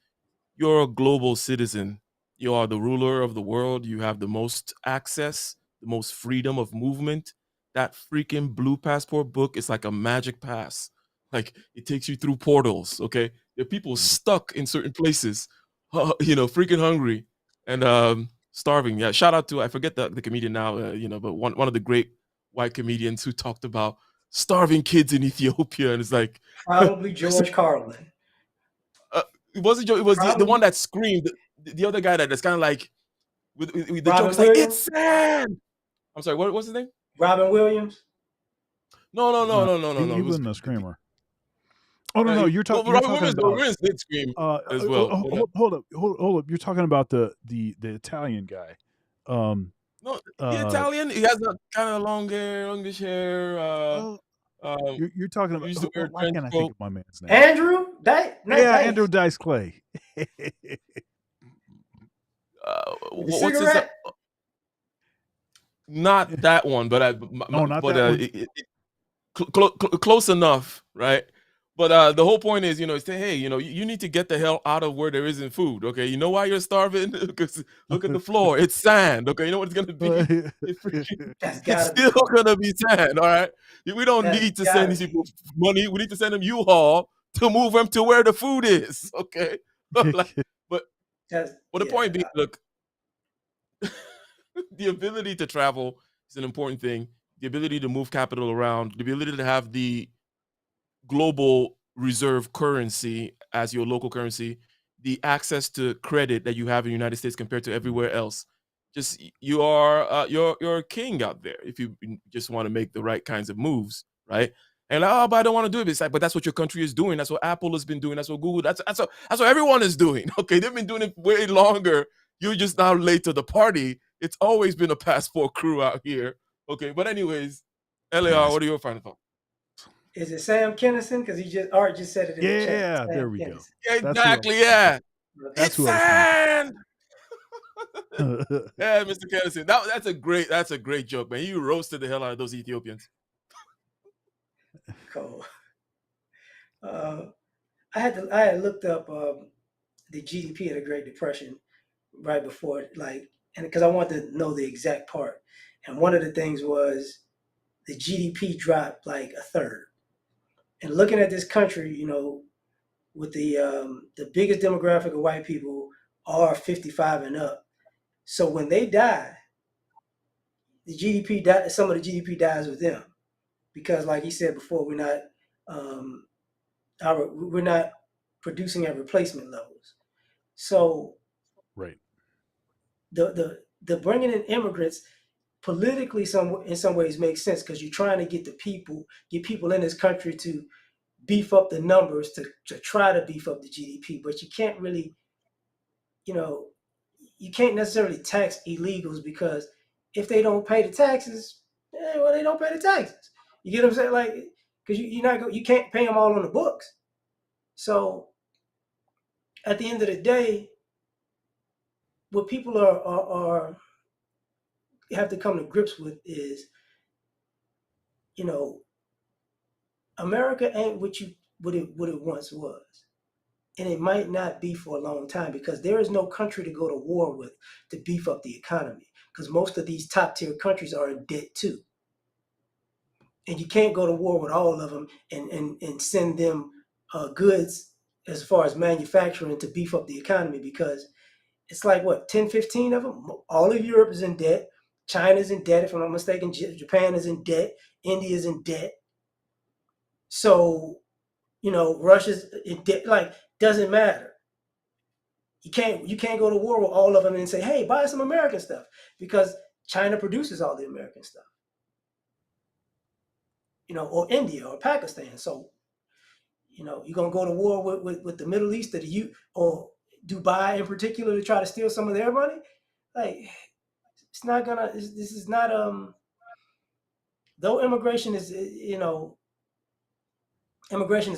you're a global citizen. You are the ruler of the world. You have the most access, the most freedom of movement. That freaking blue passport book is like a magic pass. Like, it takes you through portals, okay? There are people stuck in certain places, freaking hungry and starving. Yeah, shout out to, I forget the comedian now, but one of the great white comedians who talked about starving kids in Ethiopia, and it's like probably George Carlin. It wasn't Joe. It was the one that screamed. The other guy that's kind of like with the jokes like, it's sand. I'm sorry. What's his name? Robin Williams. No. He wasn't a screamer. Oh no, you're talking. Robin Williams did scream as well. Hold up. You're talking about the Italian guy. No, the Italian. He has a kind of longish hair. You're talking about. Why can't I think of my man's name? Andrew Dice. Andrew Dice Clay. What's his? Not that one, but close enough, right? But the whole point is, say, hey, you need to get the hell out of where there isn't food. Okay, you know why you're starving? Because look at the floor, it's sand. Okay, you know what it's gonna be? It's still gonna be sand. All right, we don't need to send these people money. We need to send them U-Haul to move them to where the food is. Okay, but the point being, look, the ability to travel is an important thing. The ability to move capital around, the ability to have the global reserve currency as your local currency, the access to credit that you have in the United States compared to everywhere else. Just you're a king out there if you just want to make the right kinds of moves, right? And but I don't want to do it. It's like, but that's what your country is doing. That's what Apple has been doing. That's what Google. That's what everyone is doing. Okay, they've been doing it way longer. You're just now late to the party. It's always been a passport crew out here. Okay, but anyways, LAR, what are your final thoughts? Is it Sam Kinison? Because Art just said it in the chat. Yeah, there we go. Exactly, yeah. It's sand. Yeah, Mr. Kinison. That's a great joke, man. You roasted the hell out of those Ethiopians. Cool. I had looked up the GDP of the Great Depression right before, and because I wanted to know the exact part. And one of the things was the GDP dropped like a third. And looking at this country, with the biggest demographic of white people are 55 and up. So when they die, the GDP some of the GDP dies with them because, like he said before, um, we're not producing at replacement levels. So Right. the bringing in immigrants politically in some ways makes sense because you're trying to get people in this country to beef up the numbers to try to beef up the GDP, but you can't really, you know, you can't necessarily tax illegals because if they don't pay the taxes, well, they don't pay the taxes. You get what I'm saying? Like, because you can't pay them all on the books. So at the end of the day, what people are have to come to grips with is, you know, America ain't what it once was. And it might not be for a long time because there is no country to go to war with to beef up the economy because most of these top tier countries are in debt too. And you can't go to war with all of them and send them goods as far as manufacturing to beef up the economy because it's like what 10, 15 of them. All of Europe is in debt. China's in debt, if I'm not mistaken. Japan is in debt. India is in debt. So, Russia's in debt. Like, doesn't matter. You can't go to war with all of them and say, hey, buy some American stuff because China produces all the American stuff. Or India or Pakistan. So, you're gonna go to war with the Middle East or Dubai in particular to try to steal some of their money. Like, it's not gonna. This is not though immigration is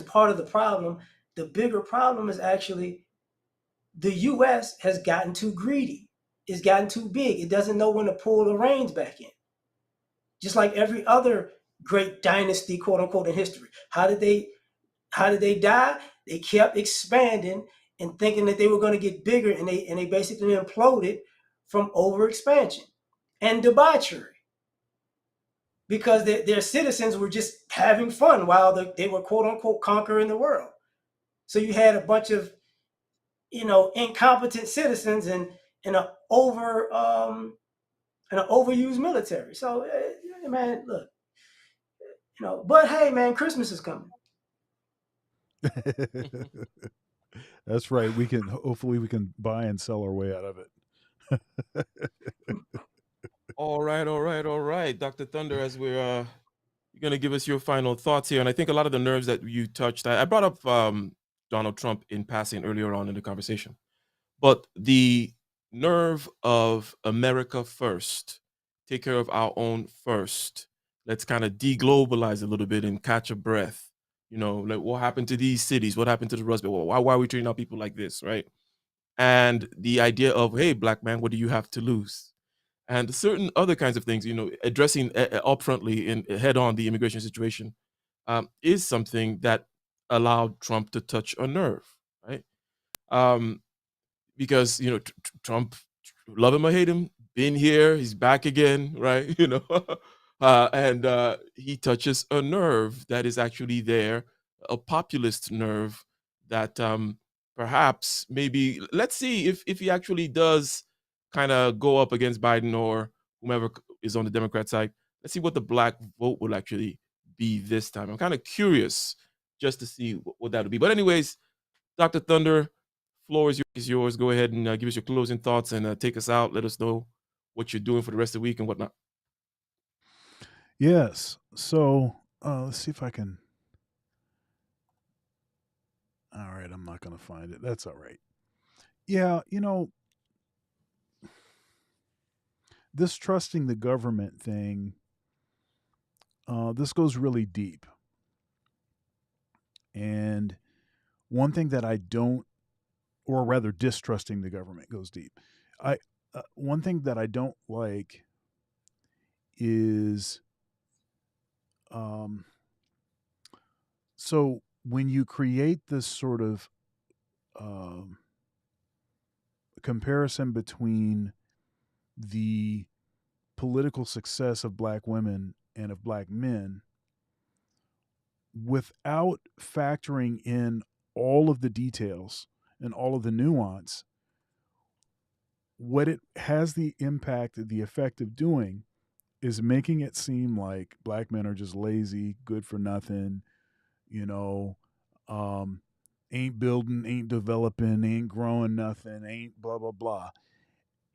part of the problem. The bigger problem is actually the U.S. has gotten too greedy. It's gotten too big. It doesn't know when to pull the reins back in. Just like every other great dynasty, quote unquote, in history. How did they die? They kept expanding and thinking that they were going to get bigger, and they basically imploded from overexpansion and debauchery because their citizens were just having fun while they were quote unquote conquering the world. So you had a bunch of incompetent citizens and an overused military. So man, look, but hey, man, Christmas is coming. That's right. Hopefully we can buy and sell our way out of it. All right, all right, all right, Dr. Thunder. As you're gonna give us your final thoughts here, and I think a lot of the nerves that you touched, I brought up Donald Trump in passing earlier on in the conversation, but the nerve of America first, take care of our own first. Let's kind of deglobalize a little bit and catch a breath. Like what happened to these cities? What happened to the Rust Belt? Why are we treating our people like this, right? And the idea of, hey, black man, what do you have to lose? And certain other kinds of things, addressing upfrontly and head on the immigration situation is something that allowed Trump to touch a nerve, right? Because Trump, love him or hate him, been here, he's back again, right? And he touches a nerve that is actually there, a populist nerve that perhaps maybe let's see if he actually does kind of go up against Biden or whomever is on the Democrat side. Let's see what the black vote will actually be this time. I'm kind of curious just to see what that would be. But anyways, Dr. Thunder, floor is yours. Go ahead and give us your closing thoughts and take us out. Let us know what you're doing for the rest of the week and whatnot. Yes. So let's see if I can. All right, I'm not going to find it. That's all right. Yeah, this trusting the government thing, this goes really deep. And one thing that I don't, or rather, distrusting the government goes deep. One thing that I don't like is, so when you create this sort of um, comparison between the political success of black women and of black men without factoring in all of the details and all of the nuance, what it has the effect of doing is making it seem like black men are just lazy, good for nothing, you know, um, ain't building, ain't developing, ain't growing nothing, ain't blah blah blah,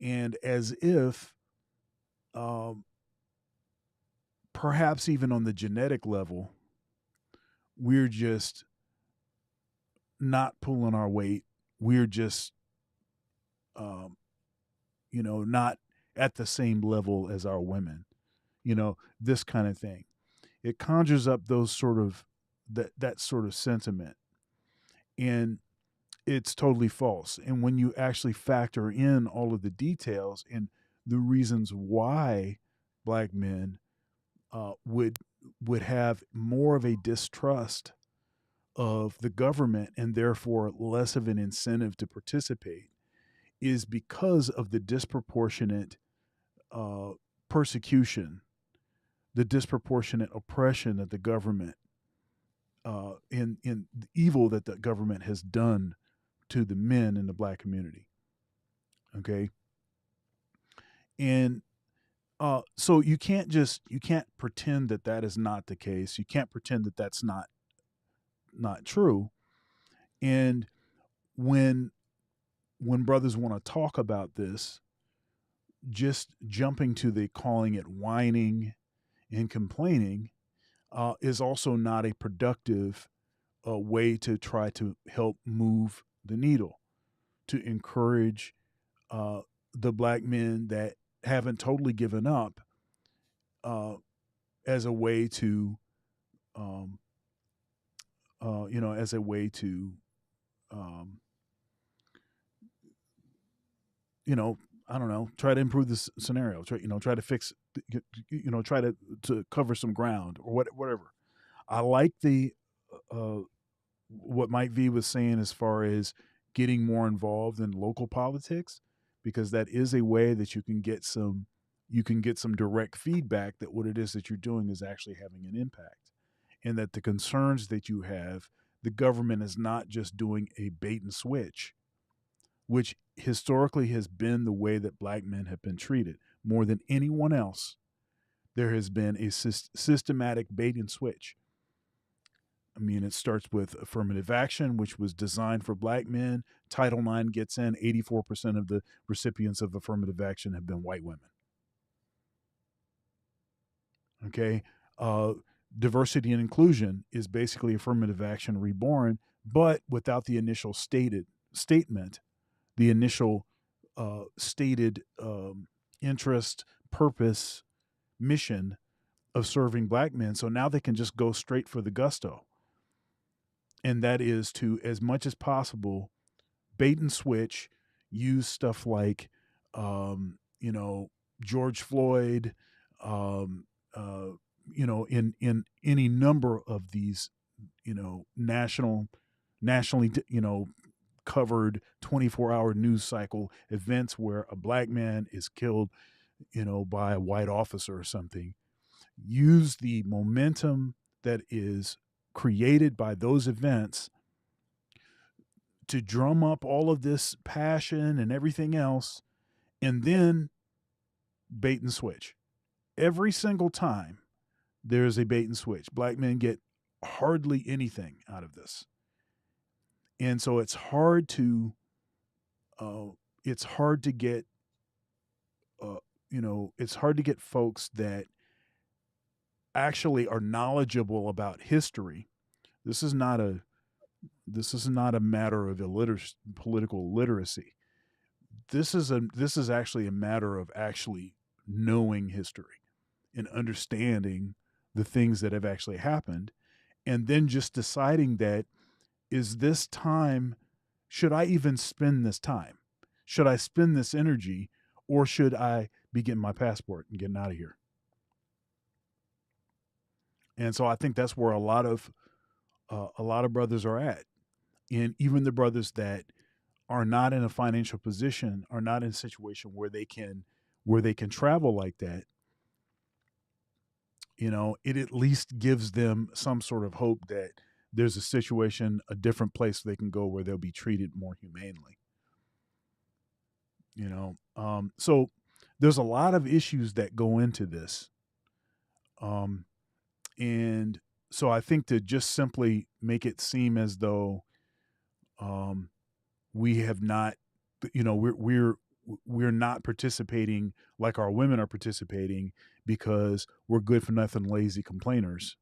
and as if um, perhaps even on the genetic level, we're just not pulling our weight. We're just, um, not at the same level as our women. This kind of thing. It conjures up those sort of that sort of sentiment, and it's totally false. And when you actually factor in all of the details and the reasons why black men would have more of a distrust of the government and therefore less of an incentive to participate is because of the disproportionate uh, persecution, the disproportionate oppression that the government, in the evil that the government has done to the men in the black community. Okay, and so you can't pretend that that is not the case. You can't pretend that that's not true. And when brothers want to talk about this, just jumping to the calling it whining and complaining is also not a productive way to try to help move the needle, to encourage uh, the black men that haven't totally given up uh, as a way to, um, as a way to, um, you know, I don't know, try to improve this scenario, try to fix, try to cover some ground or whatever. I like the uh, what Mike V was saying as far as getting more involved in local politics, because that is a way that you can get some direct feedback that what it is that you're doing is actually having an impact, and that the concerns that you have, the government is not just doing a bait and switch, which historically has been the way that black men have been treated more than anyone else. There has been a systematic bait and switch. I mean, it starts with affirmative action, which was designed for black men. Title IX gets in. 84% of the recipients of affirmative action have been white women. Okay. Uh, Diversity and inclusion is basically affirmative action reborn, but without the initial statement, the initial stated interest, purpose, mission of serving black men. So now they can just go straight for the gusto. And that is to, as much as possible, bait and switch, use stuff like, George Floyd, um, uh, in any number of these, nationally, covered 24-hour news cycle events where a black man is killed, by a white officer or something. Use the momentum that is created by those events to drum up all of this passion and everything else, and then bait and switch. Every single time there's a bait and switch, black men get hardly anything out of this. And so it's hard to get it's hard to get folks that actually are knowledgeable about history. This is not a matter of political literacy. This is actually a matter of actually knowing history and understanding the things that have actually happened, and then just deciding that, is this time, should I even spend this time? Should I spend this energy, or should I be getting my passport and getting out of here? And so I think that's where a lot of brothers are at, and even the brothers that are not in a financial position, are not in a situation where they can travel like that. It at least gives them some sort of hope that there's a situation, a different place they can go where they'll be treated more humanely. So there's a lot of issues that go into this, Um, and so I think to just simply make it seem as though um, we have not, we're not participating like our women are participating because we're good for nothing, lazy complainers,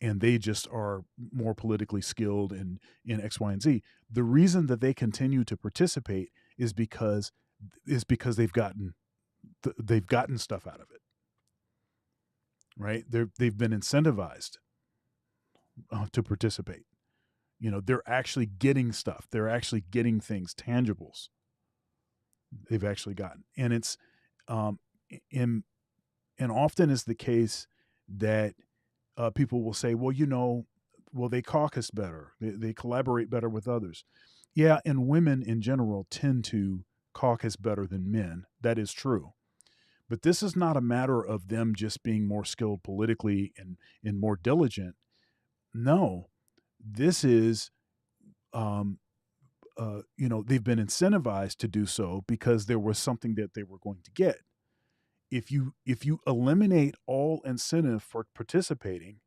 and they just are more politically skilled in X, Y, and Z. The reason that they continue to participate is because they've gotten stuff out of it, right? They've been incentivized to participate. They're actually getting stuff. They're actually getting things, tangibles. They've actually gotten, and it's um, in and often is the case that people will say, well, they caucus better, they collaborate better with others. Yeah, and women in general tend to caucus better than men. That is true. But this is not a matter of them just being more skilled politically and more diligent. No, this is, they've been incentivized to do so because there was something that they were going to get. If you eliminate all incentive for participating,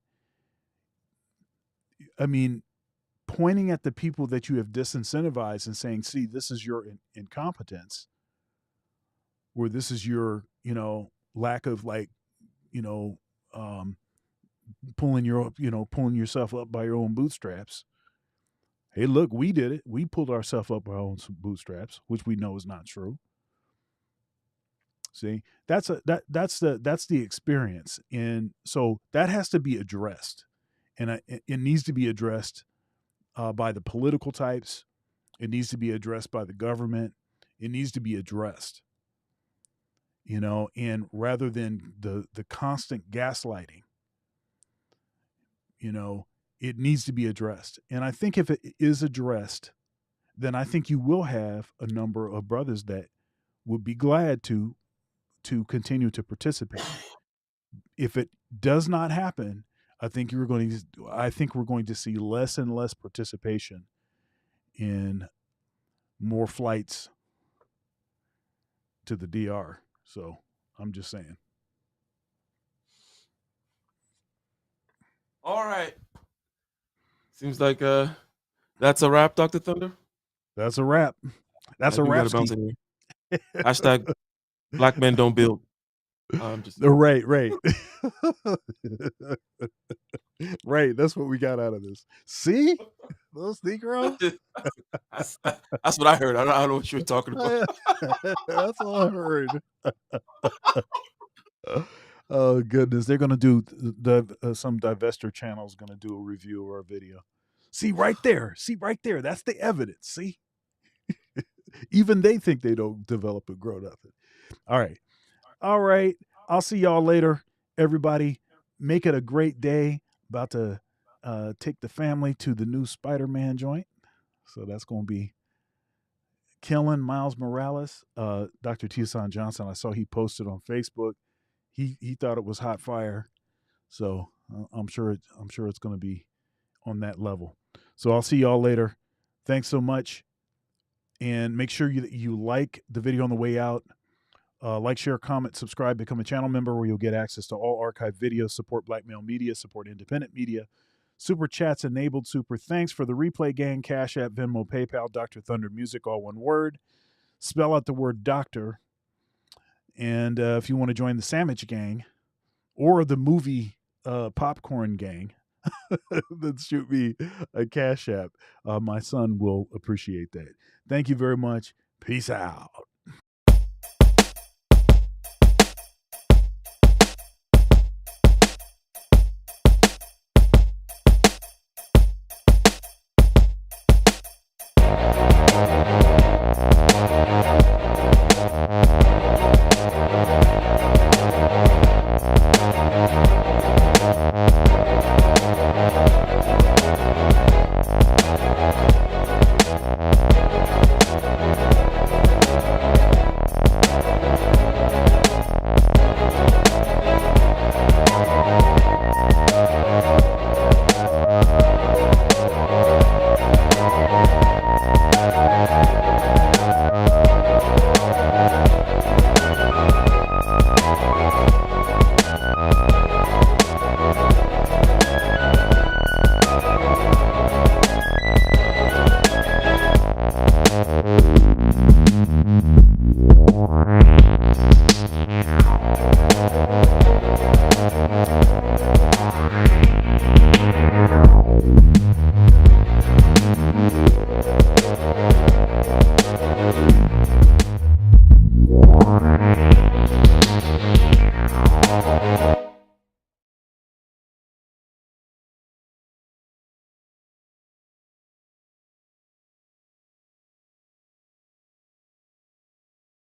I mean, pointing at the people that you have disincentivized and saying, "See, this is your incompetence, or this is your, lack of like, you know, um, pulling yourself up by your own bootstraps." Hey, look, we did it. We pulled ourselves up by our own bootstraps, which we know is not true. See, that's the experience, and so that has to be addressed, and it needs to be addressed by the political types. It needs to be addressed by the government. It needs to be addressed, and rather than the constant gaslighting, it needs to be addressed. And I think if it is addressed, then I think you will have a number of brothers that would be glad to continue to participate. If it does not happen, I think we're going to see less and less participation in more flights to the DR. So I'm just saying. All right. Seems like that's a wrap, Dr. Thunder. That's a wrap. That's I a do wrap gotta bounce ski. anyway. Hashtag Black men don't build. I'm just Right. Right. That's what we got out of this. See? Those Negro? that's what I heard. I don't know what you were talking about. That's all I heard. Oh goodness, they're gonna do some divester channel's gonna do a review of our video. See right there. That's the evidence. See, even they think they don't develop and grow nothing. All right. I'll see y'all later, everybody. Make it a great day. About to take the family to the new Spider-Man joint, so that's gonna be killing Miles Morales. Dr. Tucson Johnson, I saw he posted on Facebook. He thought it was hot fire, so I'm sure it's going to be on that level. So I'll see y'all later. Thanks so much, and make sure you like the video on the way out. Like, share, comment, subscribe, become a channel member where you'll get access to all archived videos, support Black male media, support independent media. Super chats enabled. Super thanks for the replay gang. Cash App, Venmo, PayPal. Dr. Thunder Music, all one word. Spell out the word doctor. And if you want to join the Sandwich Gang or the movie Popcorn Gang, then shoot me a Cash App. My son will appreciate that. Thank you very much. Peace out.